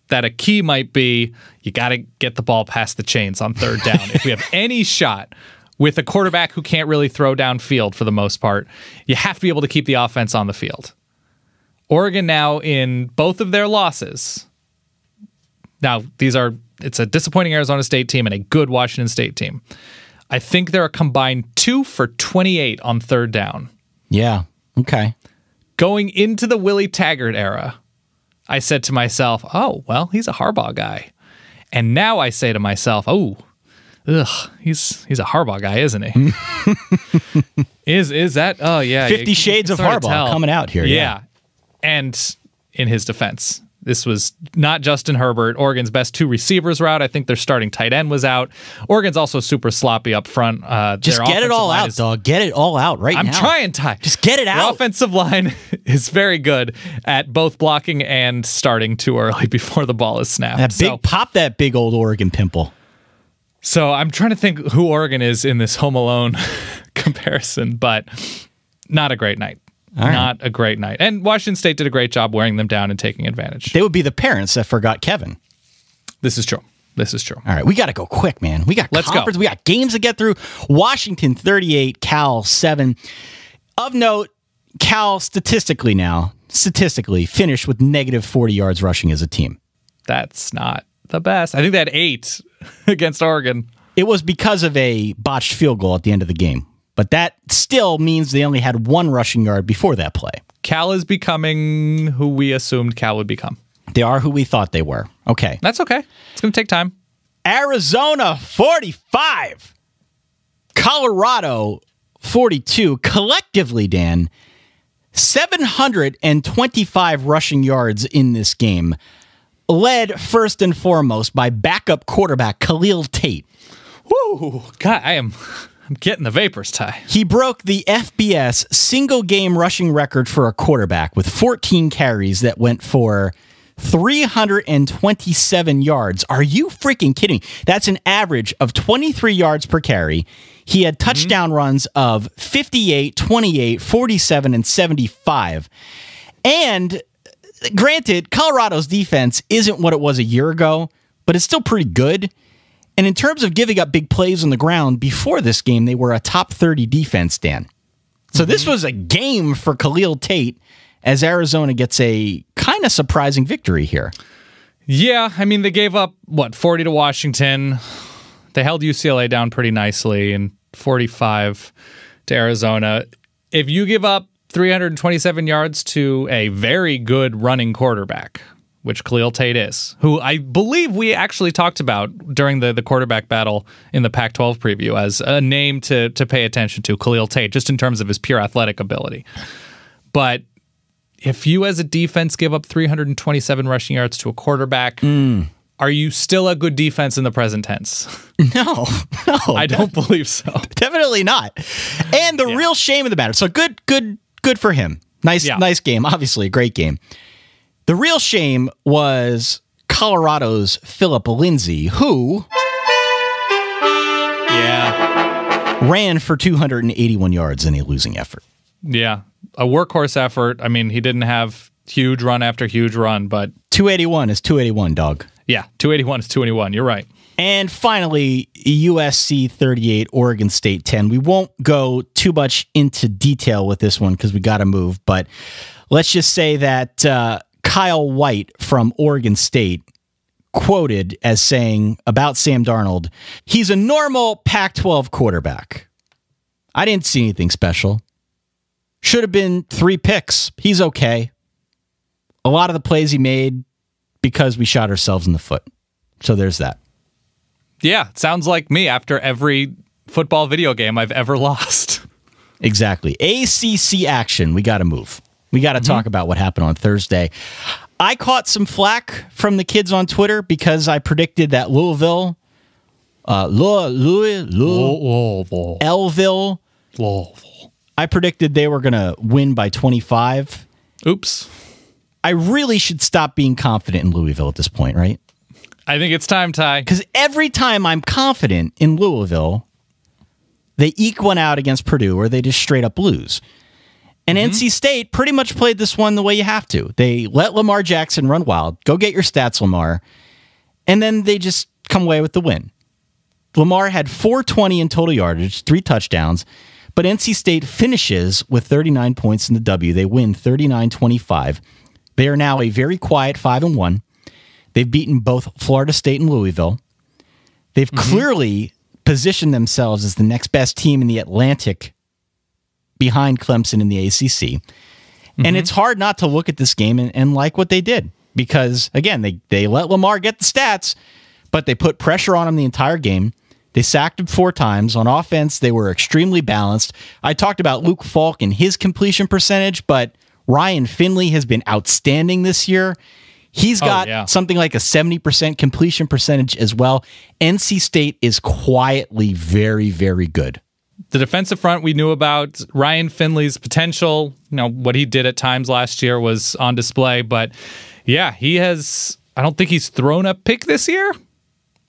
that a key might be you got to get the ball past the chains on third down? If we have any shot with a quarterback who can't really throw downfield for the most part, you have to be able to keep the offense on the field. Oregon now, in both of their losses, now it's a disappointing Arizona State team and a good Washington State team. I think they're a combined 2 for 28 on third down. Yeah. Okay. Going into the Willie Taggart era, I said to myself, oh, well, he's a Harbaugh guy. And now I say to myself, he's a Harbaugh guy, isn't he? Is that? Oh, yeah. 50 Shades of Harbaugh coming out here. Yeah. And in his defense, this was not Justin Herbert. Oregon's best 2 receivers were out. I think their starting tight end was out. Oregon's also super sloppy up front. Just get it all out, dog. Get it all out now. I'm trying, Ty. Just get it out. Their offensive line is very good at both blocking and starting too early before the ball is snapped. Pop that big old Oregon pimple. So I'm trying to think who Oregon is in this Home Alone comparison, but not a great night. Not a great night. And Washington State did a great job wearing them down and taking advantage. They would be the parents that forgot Kevin. This is true. All right, we got to go quick, man. We got conference. We got games to get through. Washington 38, Cal 7. Of note, Cal statistically finished with negative 40 yards rushing as a team. That's not the best. I think they had 8 against Oregon. It was because of a botched field goal at the end of the game. But that still means they only had 1 rushing yard before that play. Cal is becoming who we assumed Cal would become. They are who we thought they were. Okay. That's okay. It's going to take time. Arizona 45. Colorado 42. Collectively, Dan, 725 rushing yards in this game, led first and foremost by backup quarterback Khalil Tate. Woo! God, I'm getting the vapors, Ty. He broke the FBS single-game rushing record for a quarterback with 14 carries that went for 327 yards. Are you freaking kidding me? That's an average of 23 yards per carry. He had touchdown runs of 58, 28, 47, and 75. And granted, Colorado's defense isn't what it was a year ago, but it's still pretty good. And in terms of giving up big plays on the ground, before this game, they were a top 30 defense, Dan. So this was a game for Khalil Tate as Arizona gets a kind of surprising victory here. Yeah, I mean, they gave up, 40 to Washington. They held UCLA down pretty nicely, and 45 to Arizona. If you give up 327 yards to a very good running quarterback, which Khalil Tate is, who I believe we actually talked about during the quarterback battle in the Pac-12 preview as a name to pay attention to, Khalil Tate, just in terms of his pure athletic ability. But if you as a defense give up 327 rushing yards to a quarterback, are you still a good defense in the present tense? No. I don't believe so. Definitely not. And the real shame of the matter. So good for him. Nice game. Obviously, a great game. The real shame was Colorado's Phillip Lindsay, who ran for 281 yards in a losing effort. Yeah, a workhorse effort. I mean, he didn't have huge run after huge run, but 281 is 281, dog. Yeah, 281 is 281. You're right. And finally, USC 38, Oregon State 10. We won't go too much into detail with this one because we got to move, but let's just say that Kyle White from Oregon State quoted as saying about Sam Darnold, he's a normal Pac-12 quarterback. I didn't see anything special. Should have been 3 picks. He's okay. A lot of the plays he made because we shot ourselves in the foot. So there's that. Yeah, sounds like me after every football video game I've ever lost. Exactly. ACC action. We got to move. We got to talk about what happened on Thursday. I caught some flack from the kids on Twitter because I predicted that Elville, I predicted they were going to win by 25. Oops. I really should stop being confident in Louisville at this point, right? I think it's time, Ty. Because every time I'm confident in Louisville, they eke one out against Purdue or they just straight up lose. And NC State pretty much played this one the way you have to. They let Lamar Jackson run wild. Go get your stats, Lamar. And then they just come away with the win. Lamar had 420 in total yardage, 3 touchdowns. But NC State finishes with 39 points in the W. They win 39-25. They are now a very quiet 5-1. They've beaten both Florida State and Louisville. They've clearly positioned themselves as the next best team in the Atlantic behind Clemson in the ACC. And it's hard not to look at this game and like what they did. Because, again, they let Lamar get the stats, but they put pressure on him the entire game. They sacked him 4 times. On offense, they were extremely balanced. I talked about Luke Falk and his completion percentage, but Ryan Finley has been outstanding this year. He's got something like a 70% completion percentage as well. NC State is quietly very, very good. The defensive front we knew about, Ryan Finley's potential, what he did at times last year was on display. But yeah, I don't think he's thrown a pick this year.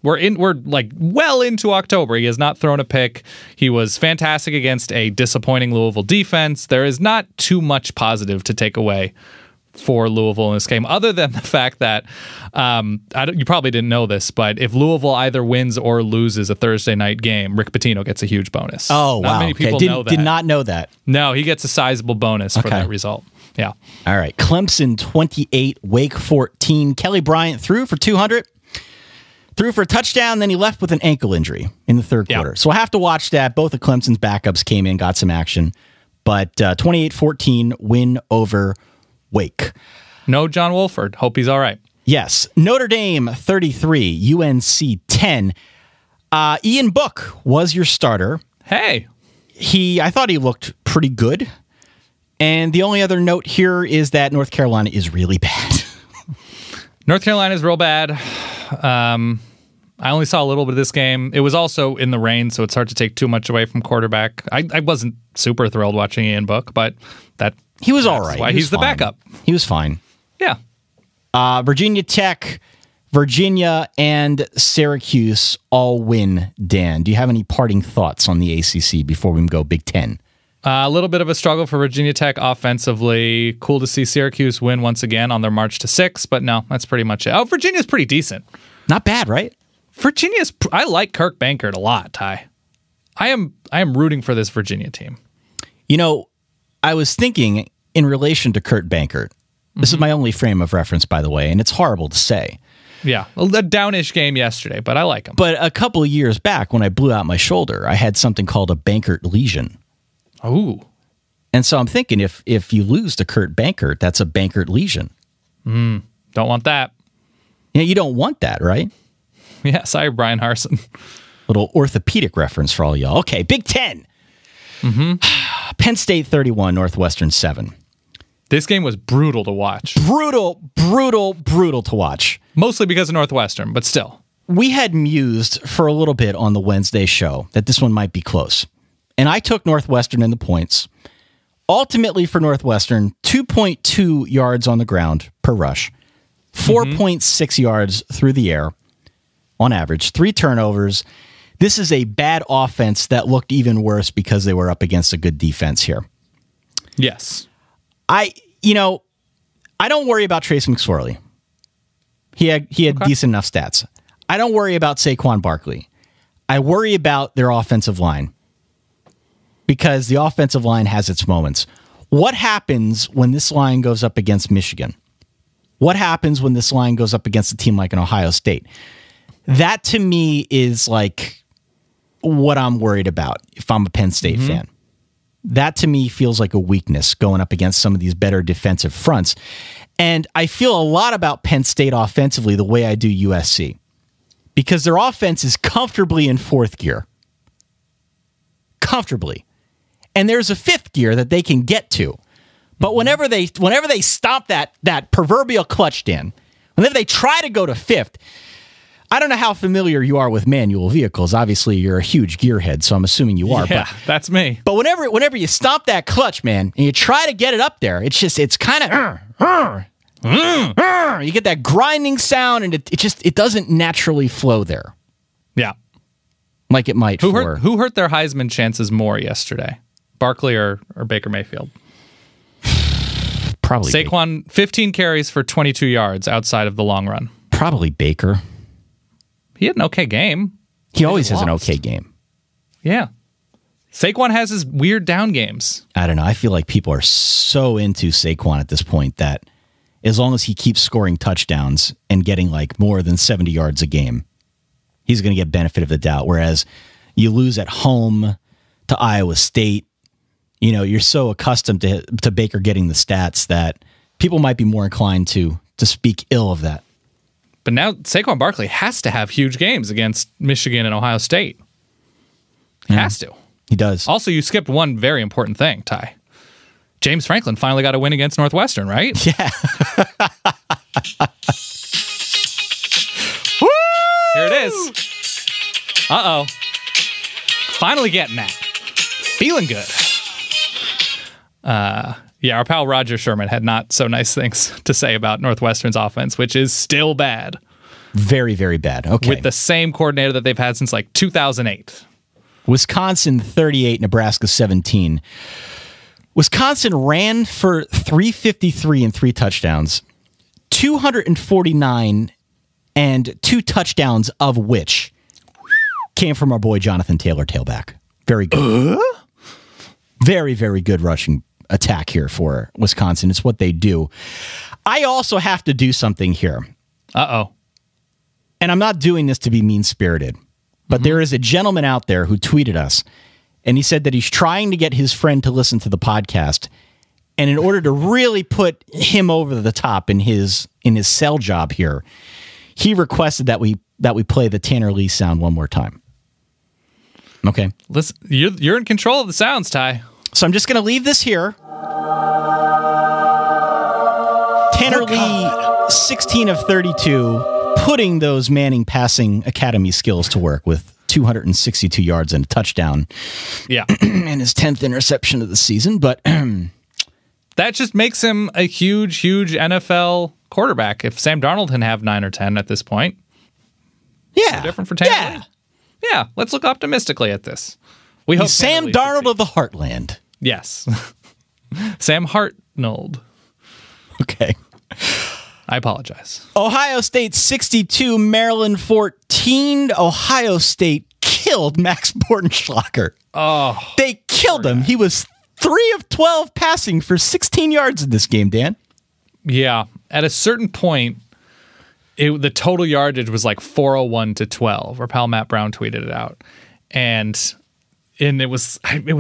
We're like well into October. He has not thrown a pick. He was fantastic against a disappointing Louisville defense. There is not too much positive to take away for Louisville in this game, other than the fact that you probably didn't know this, but if Louisville either wins or loses a Thursday night game, Rick Pitino gets a huge bonus. Oh, not wow. many people know that. Did not know that. No, he gets a sizable bonus for that result. Yeah. All right. Clemson 28, Wake 14. Kelly Bryant threw for 200. Threw for a touchdown, then he left with an ankle injury in the third quarter. So we'll have to watch that. Both of Clemson's backups came in, got some action. But 28-14 win over Wake. No John Wolford. Hope he's all right. Yes. Notre Dame 33, UNC 10. Ian Book was your starter. Hey. I thought he looked pretty good. And the only other note here is that North Carolina is really bad. North Carolina is real bad. I only saw a little bit of this game. It was also in the rain, so it's hard to take too much away from quarterback. I wasn't super thrilled watching Ian Book, but he was all right. Why he's the backup. He was fine. Yeah. Virginia Tech, Virginia, and Syracuse all win, Dan. Do you have any parting thoughts on the ACC before we go Big Ten? A little bit of a struggle for Virginia Tech offensively. Cool to see Syracuse win once again on their march to 6, but no, that's pretty much it. Oh, Virginia's pretty decent. Not bad, right? I like Kirk Bankert a lot, Ty. I am rooting for this Virginia team. You know, I was thinking in relation to Kurt Bankert. This is my only frame of reference, by the way, and it's horrible to say. Yeah, a downish game yesterday, but I like him. But a couple of years back, when I blew out my shoulder, I had something called a Bankert lesion. Ooh. And so I'm thinking if you lose to Kurt Bankert, that's a Bankert lesion. Don't want that. Yeah, you don't want that, right? Yeah, sorry, Brian Harson. Little orthopedic reference for all y'all. Okay, Big Ten. Penn State 31, Northwestern 7. This game was brutal to watch. Brutal to watch. Mostly because of Northwestern, but still. We had mused for a little bit on the Wednesday show that this one might be close. And I took Northwestern in the points. Ultimately for Northwestern, 2.2 yards on the ground per rush, 4.6 yards through the air on average, 3 turnovers. This is a bad offense that looked even worse because they were up against a good defense here. Yes. I don't worry about Trace McSorley. He had decent enough stats. I don't worry about Saquon Barkley. I worry about their offensive line because the offensive line has its moments. What happens when this line goes up against Michigan? What happens when this line goes up against a team like an Ohio State? That to me is like what I'm worried about if I'm a Penn State fan. That to me feels like a weakness going up against some of these better defensive fronts. And I feel a lot about Penn State offensively the way I do USC because their offense is comfortably in 4th gear. Comfortably. And there's a 5th gear that they can get to. But whenever they stop that proverbial clutch, Dan, whenever they try to go to 5th, I don't know how familiar you are with manual vehicles. Obviously, you're a huge gearhead, so I'm assuming you are. Yeah, that's me. But whenever you stop that clutch, man, and you try to get it up there, it's kind of you get that grinding sound, and it doesn't naturally flow there. Yeah, like it might. Who hurt their Heisman chances more yesterday, Barkley or Baker Mayfield? Probably Saquon. 15 carries for 22 yards outside of the long run. Probably Baker. He had an okay game. He always has an okay game. Yeah. Saquon has his weird down games. I don't know. I feel like people are so into Saquon at this point that as long as he keeps scoring touchdowns and getting like more than 70 yards a game, he's going to get benefit of the doubt. Whereas you lose at home to Iowa State, you're so accustomed to Baker getting the stats that people might be more inclined to speak ill of that. But now Saquon Barkley has to have huge games against Michigan and Ohio State. Has to. He does. Also, you skipped one very important thing, Ty. James Franklin finally got a win against Northwestern, right? Yeah. Woo! Here it is. Uh-oh. Finally getting that. Feeling good. Yeah, our pal Roger Sherman had not so nice things to say about Northwestern's offense, which is still bad. Very, very bad. Okay. With the same coordinator that they've had since like 2008. Wisconsin 38, Nebraska 17. Wisconsin ran for 353 and 3 touchdowns, 249 and 2 touchdowns of which came from our boy Jonathan Taylor, tailback. Very good. Very, very good rushing attack here for Wisconsin. It's what they do. I also have to do something here. Uh-oh. And I'm not doing this to be mean-spirited, but there is a gentleman out there who tweeted us, and he said that he's trying to get his friend to listen to the podcast, and in order to really put him over the top in his sell job here, he requested that we play the Tanner Lee sound one more time. Okay. Listen, you're in control of the sounds, Ty. So I'm just going to leave this here. Tanner Lee, 16 of 32, putting those Manning passing academy skills to work with 262 yards and a touchdown. Yeah. And his 10th interception of the season. But that just makes him a huge, huge NFL quarterback. If Sam Darnold can have 9 or 10 at this point. Yeah. Different for Tanner Lee. Yeah. Let's look optimistically at this. We hope Sam Darnold of the Heartland. Yes. Sam Hartnold. Okay. I apologize. Ohio State 62, Maryland 14. Ohio State killed Max Bortenschlager. Oh. They killed him. He was 3 of 12 passing for 16 yards in this game, Dan. Yeah. At a certain point, the total yardage was like 401 to 12. Our pal Matt Brown tweeted it out. And it was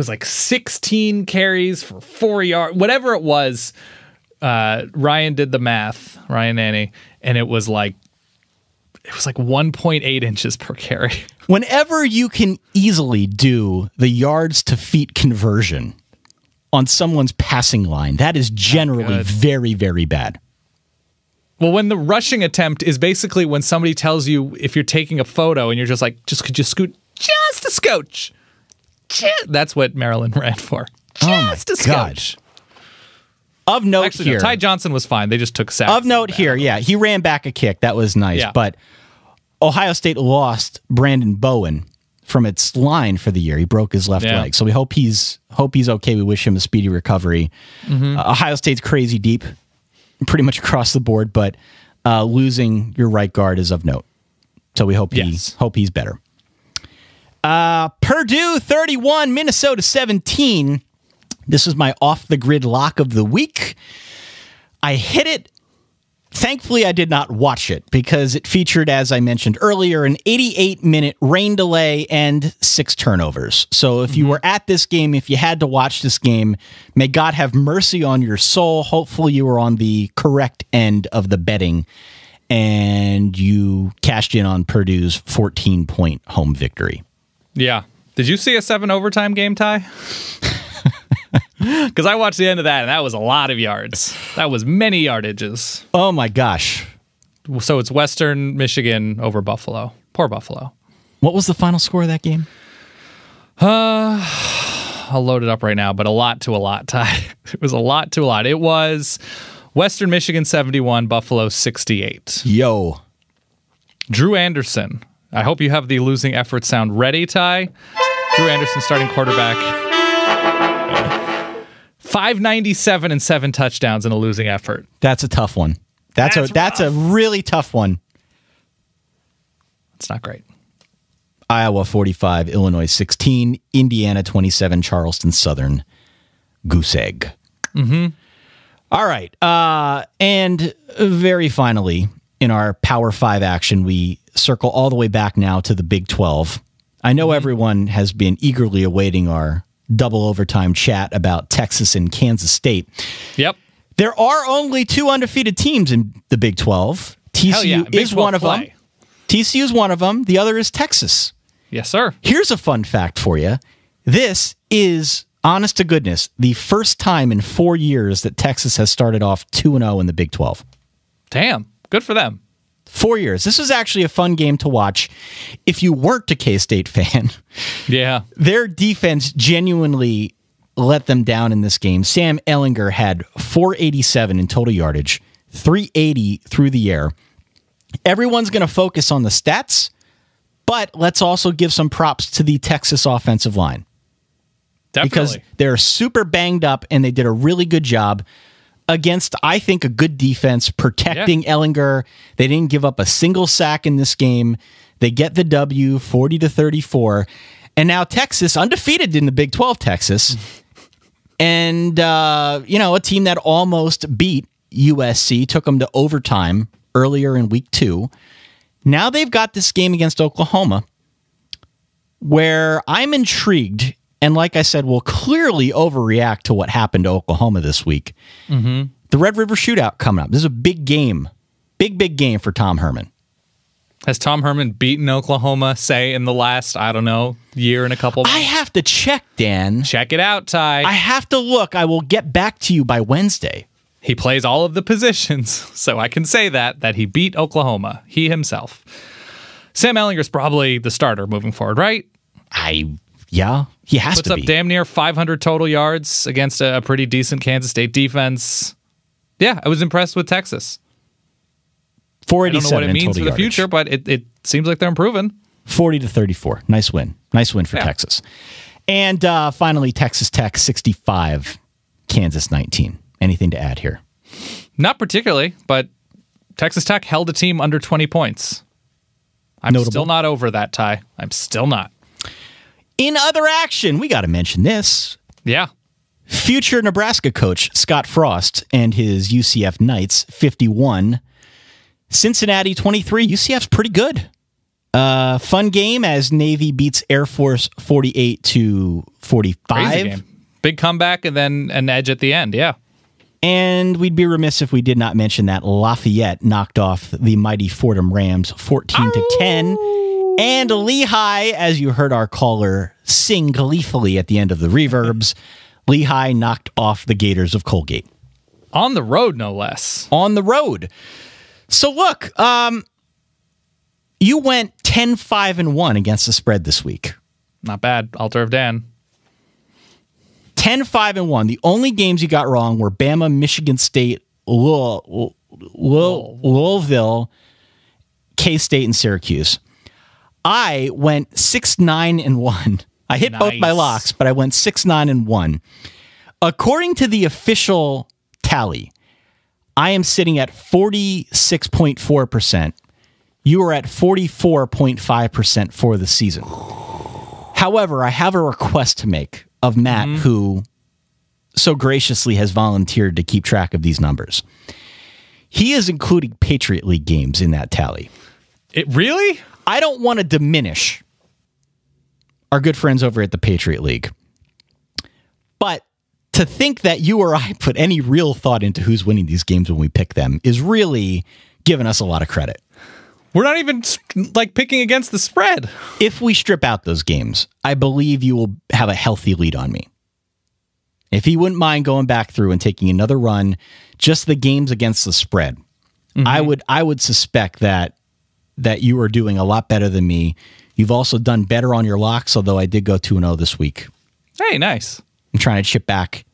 like 16 carries for 4 yards, whatever it was. Ryan did the math, Ryan Nanny, and it was like 1.8 inches per carry. Whenever you can easily do the yards to feet conversion on someone's passing line, that is generally very, very bad. Well, when the rushing attempt is basically when somebody tells you if you're taking a photo and you're just like, could you scoot just a scotch? That's what Maryland ran for. Just a scotch. Of note Actually, here. No, Ty Johnson was fine. They just took sacks. Of note here, yeah. He ran back a kick. That was nice. Yeah. But Ohio State lost Brandon Bowen from its line for the year. He broke his left leg. So we hope he's okay. We wish him a speedy recovery. Mm-hmm. Ohio State's crazy deep, pretty much across the board, but losing your right guard is of note. So we hope he's better. Purdue 31, Minnesota 17. This is my off-the-grid lock of the week. I hit it. Thankfully, I did not watch it because it featured, as I mentioned earlier, an 88-minute rain delay and 6 turnovers. So if you were at this game, if you had to watch this game, may God have mercy on your soul. Hopefully, you were on the correct end of the betting and you cashed in on Purdue's 14-point home victory. Yeah. Did you see a 7 overtime game, Ty? Because I watched the end of that, and that was a lot of yards. That was many yardages. Oh, my gosh. So it's Western Michigan over Buffalo. Poor Buffalo. What was the final score of that game? I'll load it up right now, but a lot, Ty. It was a lot. It was Western Michigan 71, Buffalo 68. Yo. Drew Anderson. I hope you have the losing effort sound ready, Ty. Drew Anderson, starting quarterback. 597 and 7 touchdowns in a losing effort. That's a tough one. That's a really tough one. It's not great. Iowa 45, Illinois 16, Indiana 27, Charleston Southern, goose egg. Mm-hmm. All right. And very finally, in our Power 5 action, we circle all the way back now to the Big 12. I know everyone has been eagerly awaiting our double overtime chat about Texas and Kansas State. Yep. There are only 2 undefeated teams in the Big 12. TCU is one of them. TCU is one of them. The other is Texas. Yes, sir. Here's a fun fact for you. This is, honest to goodness, the first time in 4 years that Texas has started off 2-0 in the Big 12. Damn. Good for them. 4 years. This is actually a fun game to watch if you weren't a K-State fan. Yeah. Their defense genuinely let them down in this game. Sam Ehlinger had 487 in total yardage, 380 through the air. Everyone's going to focus on the stats, but let's also give some props to the Texas offensive line. Definitely. Because they're super banged up and they did a really good job against, I think, a good defense protecting Ehlinger. They didn't give up a single sack in this game. They get the W 40-34. And now Texas, undefeated in the Big 12, Texas. And, a team that almost beat USC, took them to overtime earlier in week 2. Now they've got this game against Oklahoma where I'm intrigued. And like I said, we'll clearly overreact to what happened to Oklahoma this week. Mm-hmm. The Red River Shootout coming up. This is a big game. Big game for Tom Herman. Has Tom Herman beaten Oklahoma, say, in the last, I don't know, year and a couple months? I have to check, Dan. Check it out, Ty. I have to look. I will get back to you by Wednesday. He plays all of the positions, so I can say that he beat Oklahoma, he himself. Sam Ehlinger's probably the starter moving forward, right? Yeah, he has Puts to up be. damn near 500 total yards against a pretty decent Kansas State defense. Yeah, I was impressed with Texas. 487 I don't know what it means for the future, but it seems like they're improving. 40-34. Nice win. Nice win for Texas. And finally, Texas Tech 65, Kansas 19. Anything to add here? Not particularly, but Texas Tech held a team under 20 points. I'm still not over that, Ty. I'm still not. In other action, we got to mention this. Yeah. Future Nebraska coach Scott Frost and his UCF Knights 51, Cincinnati 23. UCF's pretty good. Fun game as Navy beats Air Force 48-45. Crazy game. Big comeback and then an edge at the end. Yeah. And we'd be remiss if we did not mention that Lafayette knocked off the mighty Fordham Rams 14-10. And Lehigh, as you heard our caller sing gleefully at the end of the reverbs, Lehigh knocked off the Gators of Colgate. On the road, no less. On the road. So look, you went 10-5-1 against the spread this week. Not bad. Altar of Dan. 10-5-1. The only games you got wrong were Bama, Michigan State, Louisville, K-State, and Syracuse. I went 6-9-1. I hit both my locks, but I went 6-9-1. According to the official tally, I am sitting at 46.4%. You are at 44.5% for the season. However, I have a request to make of Matt, who so graciously has volunteered to keep track of these numbers. He is including Patriot League games in that tally. It really? I don't want to diminish our good friends over at the Patriot League, but to think that you or I put any real thought into who's winning these games when we pick them is really giving us a lot of credit. We're not even picking against the spread. If we strip out those games, I believe you will have a healthy lead on me. If you wouldn't mind going back through and taking another run, just the games against the spread, I would suspect that you are doing a lot better than me. You've also done better on your locks, although I did go 2-0 this week. Hey, nice. I'm trying to chip back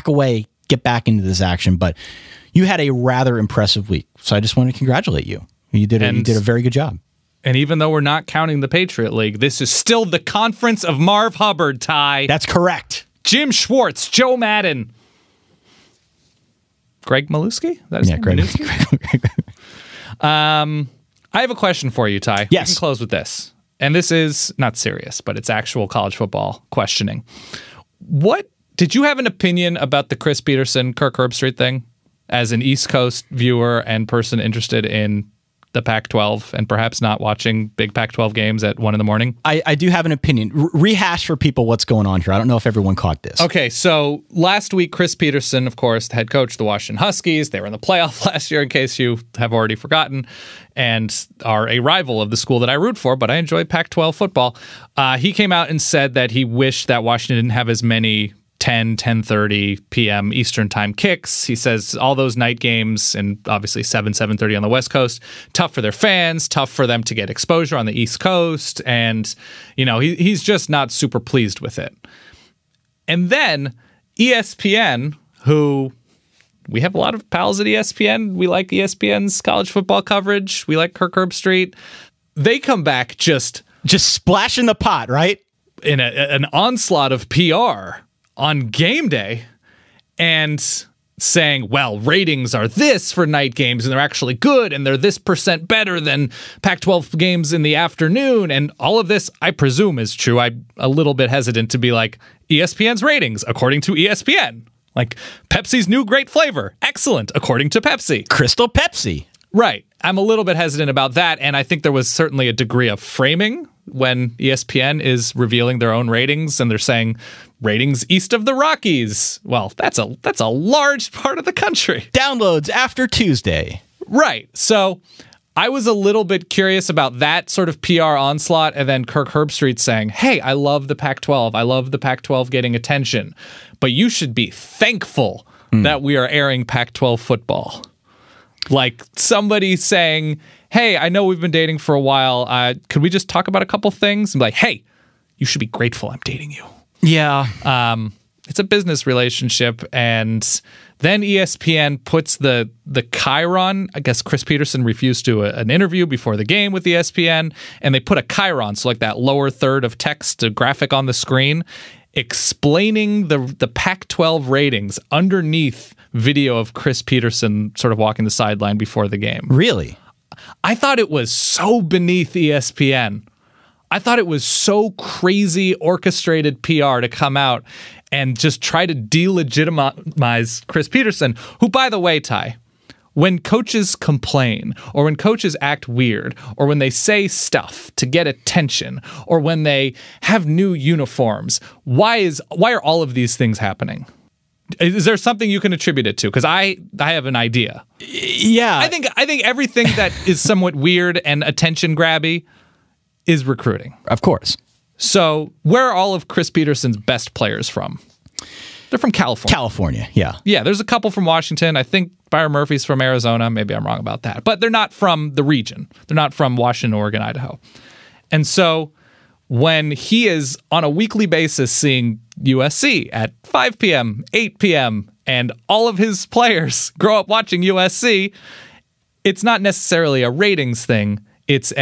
away, get back into this action, but you had a rather impressive week. So I just want to congratulate you. You did a very good job. And even though we're not counting the Patriot League, this is still the Conference of Marv Hubbard, Ty. That's correct. Jim Schwartz, Joe Madden, Greg Maluski? Greg. I have a question for you, Ty. Yes. We can close with this. And this is not serious, but it's actual college football questioning. What did you have an opinion about the Chris Peterson, Kirk Herbstreit thing as an East Coast viewer and person interested in the Pac-12 and perhaps not watching big Pac-12 games at 1 a.m? I do have an opinion. Rehash for people what's going on here. I don't know if everyone caught this. Okay, so last week, Chris Peterson, of course, the head coach of the Washington Huskies, they were in the playoff last year, in case you have already forgotten, and are a rival of the school that I root for, but I enjoy Pac-12 football. He came out and said that he wished that Washington didn't have as many 10:30 p.m. Eastern time kicks. He says all those night games and obviously 7:30 on the West Coast, tough for their fans, tough for them to get exposure on the East Coast. And, he's just not super pleased with it. And then ESPN, who we have a lot of pals at ESPN. We like ESPN's college football coverage. We like Kirk Herbstreit. They come back just splashing the pot, right? In an onslaught of PR on game day and saying, well, ratings are this for night games and they're actually good and they're this % better than Pac-12 games in the afternoon. And all of this, I presume, is true. I'm a little bit hesitant to be like, ESPN's ratings, according to ESPN. Like, Pepsi's new great flavor, excellent, according to Pepsi. Crystal Pepsi. Right. I'm a little bit hesitant about that, and I think there was certainly a degree of framing when ESPN is revealing their own ratings, and they're saying ratings east of the Rockies. Well, that's a large part of the country. Downloads after Tuesday. Right. So I was a little bit curious about that sort of PR onslaught, and then Kirk Herbstreit saying, hey, I love the Pac-12. I love the Pac-12 getting attention, but you should be thankful that we are airing Pac-12 football. Like somebody saying, hey, I know we've been dating for a while. Could we just talk about a couple things? And be like, hey, you should be grateful I'm dating you. Yeah. It's a business relationship. And then ESPN puts the chyron. I guess Chris Peterson refused to an interview before the game with ESPN, and they put a chyron, so like that lower third of text, a graphic on the screen, explaining the Pac-12 ratings underneath video of Chris Peterson sort of walking the sideline before the game. Really? I thought it was so beneath ESPN. I thought it was so crazy orchestrated PR to come out and just try to delegitimize Chris Peterson, who, by the way, Ty, when coaches complain or when coaches act weird or when they say stuff to get attention or when they have new uniforms, why are all of these things happening? Is there something you can attribute it to? Because I have an idea. Yeah. I think everything that is somewhat weird and attention grabby is recruiting. Of course. So where are all of Chris Peterson's best players from? They're from California. California, yeah. Yeah, there's a couple from Washington. I think Byron Murphy's from Arizona. Maybe I'm wrong about that. But they're not from the region. They're not from Washington, Oregon, Idaho. And so when he is on a weekly basis seeing USC at 5 p.m., 8 p.m., and all of his players grow up watching USC, it's not necessarily a ratings thing. It's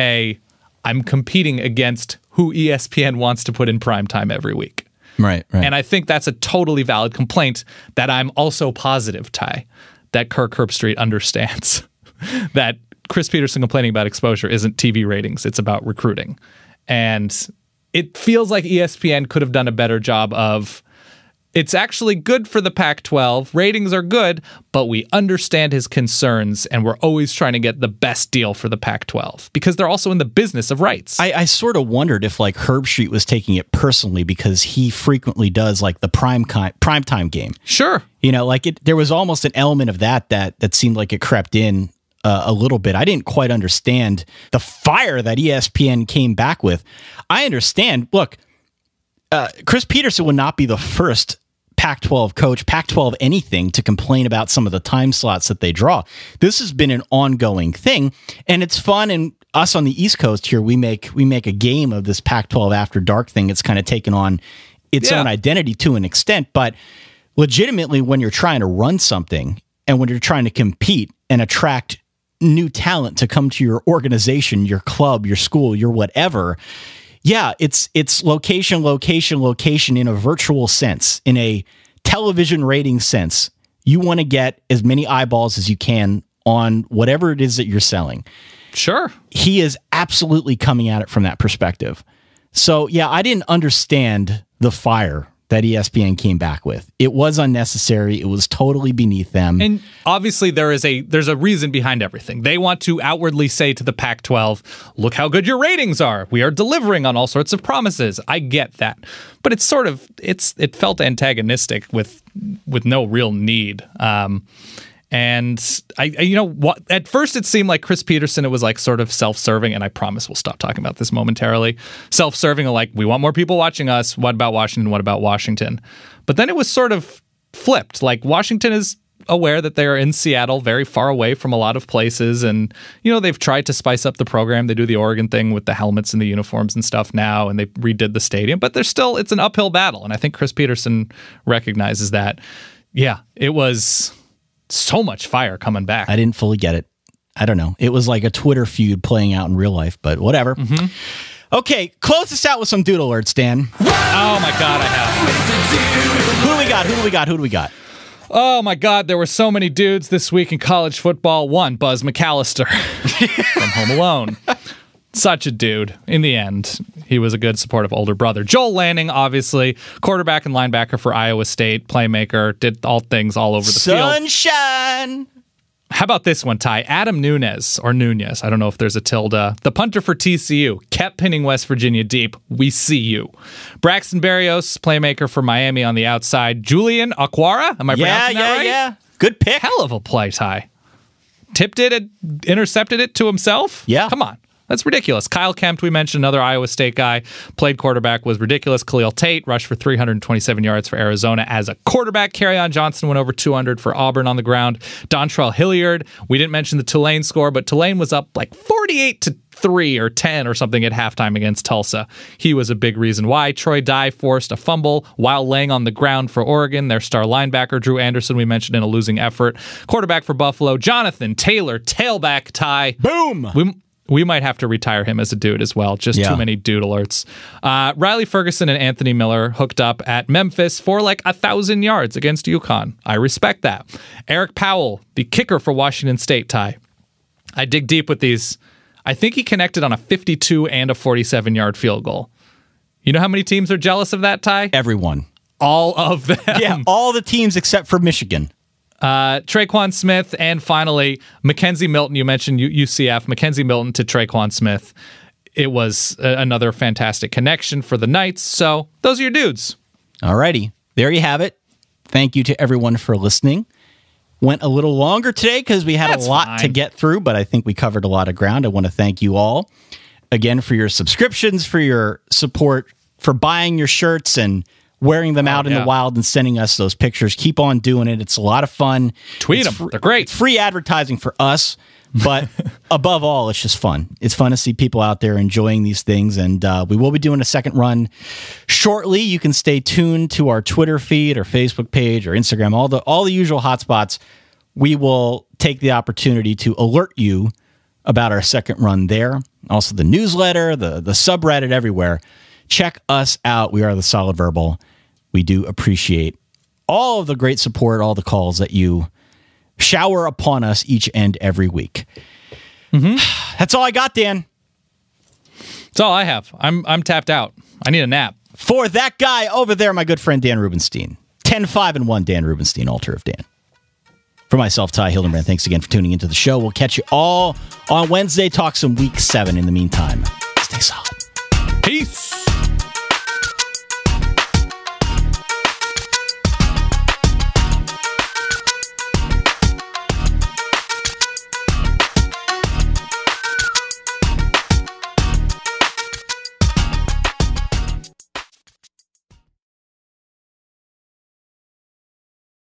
I'm competing against who ESPN wants to put in primetime every week. Right. And I think that's a totally valid complaint that I'm also positive, Ty, that Kirk Herbstreit understands that Chris Peterson complaining about exposure isn't TV ratings. It's about recruiting. And it feels like ESPN could have done a better job of, it's actually good for the Pac-12. Ratings are good, but we understand his concerns, and we're always trying to get the best deal for the Pac-12 because they're also in the business of rights. I sort of wondered if like Herbstreit was taking it personally because he frequently does like the primetime game. Sure. You know, like there was almost an element of that seemed like it crept in a little bit. I didn't quite understand the fire that ESPN came back with. I understand. Look, Chris Peterson would not be the first Pac-12 coach, Pac-12 anything, to complain about some of the time slots that they draw. This has been an ongoing thing, and it's fun. And us on the East Coast here, we make a game of this Pac-12 After Dark thing. It's kind of taken on its own identity to an extent, but legitimately, when you're trying to run something and when you're trying to compete and attract new talent to come to your organization, your club, your school, your whatever. Yeah, it's location in a virtual sense, in a television rating sense. You want to get as many eyeballs as you can on whatever it is that you're selling. Sure. He is absolutely coming at it from that perspective. So, yeah, I didn't understand the fire that ESPN came back with. It was unnecessary. It was totally beneath them. And obviously there's a reason behind everything. They want to outwardly say to the Pac-12, look how good your ratings are. We are delivering on all sorts of promises. I get that. But it's sort of, it felt antagonistic with no real need. And at first it seemed like Chris Peterson, it was like sort of self-serving, and I promise we'll stop talking about this momentarily. Self-serving, like, we want more people watching us. What about Washington? What about Washington? But then it was sort of flipped. Like, Washington is aware that they are in Seattle, very far away from a lot of places, and they've tried to spice up the program. They do the Oregon thing with the helmets and the uniforms and stuff now, and they redid the stadium, but it's an uphill battle, and I think Chris Peterson recognizes that. Yeah, it was so much fire coming back. I didn't fully get it. I don't know. It was like a Twitter feud playing out in real life, but whatever. Mm-hmm. Okay, close us out with some doodle alerts, Dan. Oh my God, I have. Who do we got? Oh my God, there were so many dudes this week in college football. One, Buzz McAllister from Home Alone. Such a dude. In the end, he was a good supportive older brother. Joel Lanning, obviously, quarterback and linebacker for Iowa State, playmaker, did all things all over the field. Sunshine! How about this one, Ty? Adam Nunez, I don't know if there's a tilde. The punter for TCU, kept pinning West Virginia deep. We see you. Braxton Berrios, playmaker for Miami on the outside. Julian Aquara, am I pronouncing that right? Yeah. Good pick. Hell of a play, Ty. tipped it and intercepted it to himself? Yeah. Come on. That's ridiculous. Kyle Kempt, we mentioned, another Iowa State guy, played quarterback, was ridiculous. Khalil Tate rushed for 327 yards for Arizona as a quarterback. Kerryon Johnson went over 200 for Auburn on the ground. Dontrell Hilliard, we didn't mention the Tulane score, but Tulane was up like 48-3 or 10 or something at halftime against Tulsa. He was a big reason why. Troy Dye forced a fumble while laying on the ground for Oregon. Their star linebacker, Drew Anderson, we mentioned in a losing effort. Quarterback for Buffalo, Jonathan Taylor, tailback Ty. Boom! We might have to retire him as a dude as well. Just too many dude alerts. Riley Ferguson and Anthony Miller hooked up at Memphis for like 1,000 yards against UConn. I respect that. Eric Powell, the kicker for Washington State, Ty. I dig deep with these. I think he connected on a 52 and a 47-yard field goal. You know how many teams are jealous of that, Ty? Everyone. All of them. Yeah, all the teams except for Michigan. Traquan Smith, and finally, Mackenzie Milton. You mentioned UCF. Mackenzie Milton to Traquan Smith. It was another fantastic connection for the Knights. So those are your dudes. Alrighty. There you have it. Thank you to everyone for listening. Went a little longer today because we had a lot to get through, but I think we covered a lot of ground. I want to thank you all again for your subscriptions, for your support, for buying your shirts and wearing them out in the wild and sending us those pictures. Keep on doing it. It's a lot of fun. Tweet them. They're great. It's free advertising for us, but above all, it's just fun. It's fun to see people out there enjoying these things, and we will be doing a second run shortly. You can stay tuned to our Twitter feed, or Facebook page, or Instagram, all the usual hotspots. We will take the opportunity to alert you about our second run there. Also the newsletter, the subreddit, everywhere. Check us out. We are the Solid Verbal. We do appreciate all of the great support, all the calls that you shower upon us each and every week. That's all I got, Dan. That's all I have. I'm tapped out. I need a nap. For that guy over there, my good friend Dan Rubenstein. 10-5-1 Dan Rubenstein, altar of Dan. For myself, Ty Hildenbrand, thanks again for tuning into the show. We'll catch you all on Wednesday. Talk some Week 7 in the meantime. Stay solid.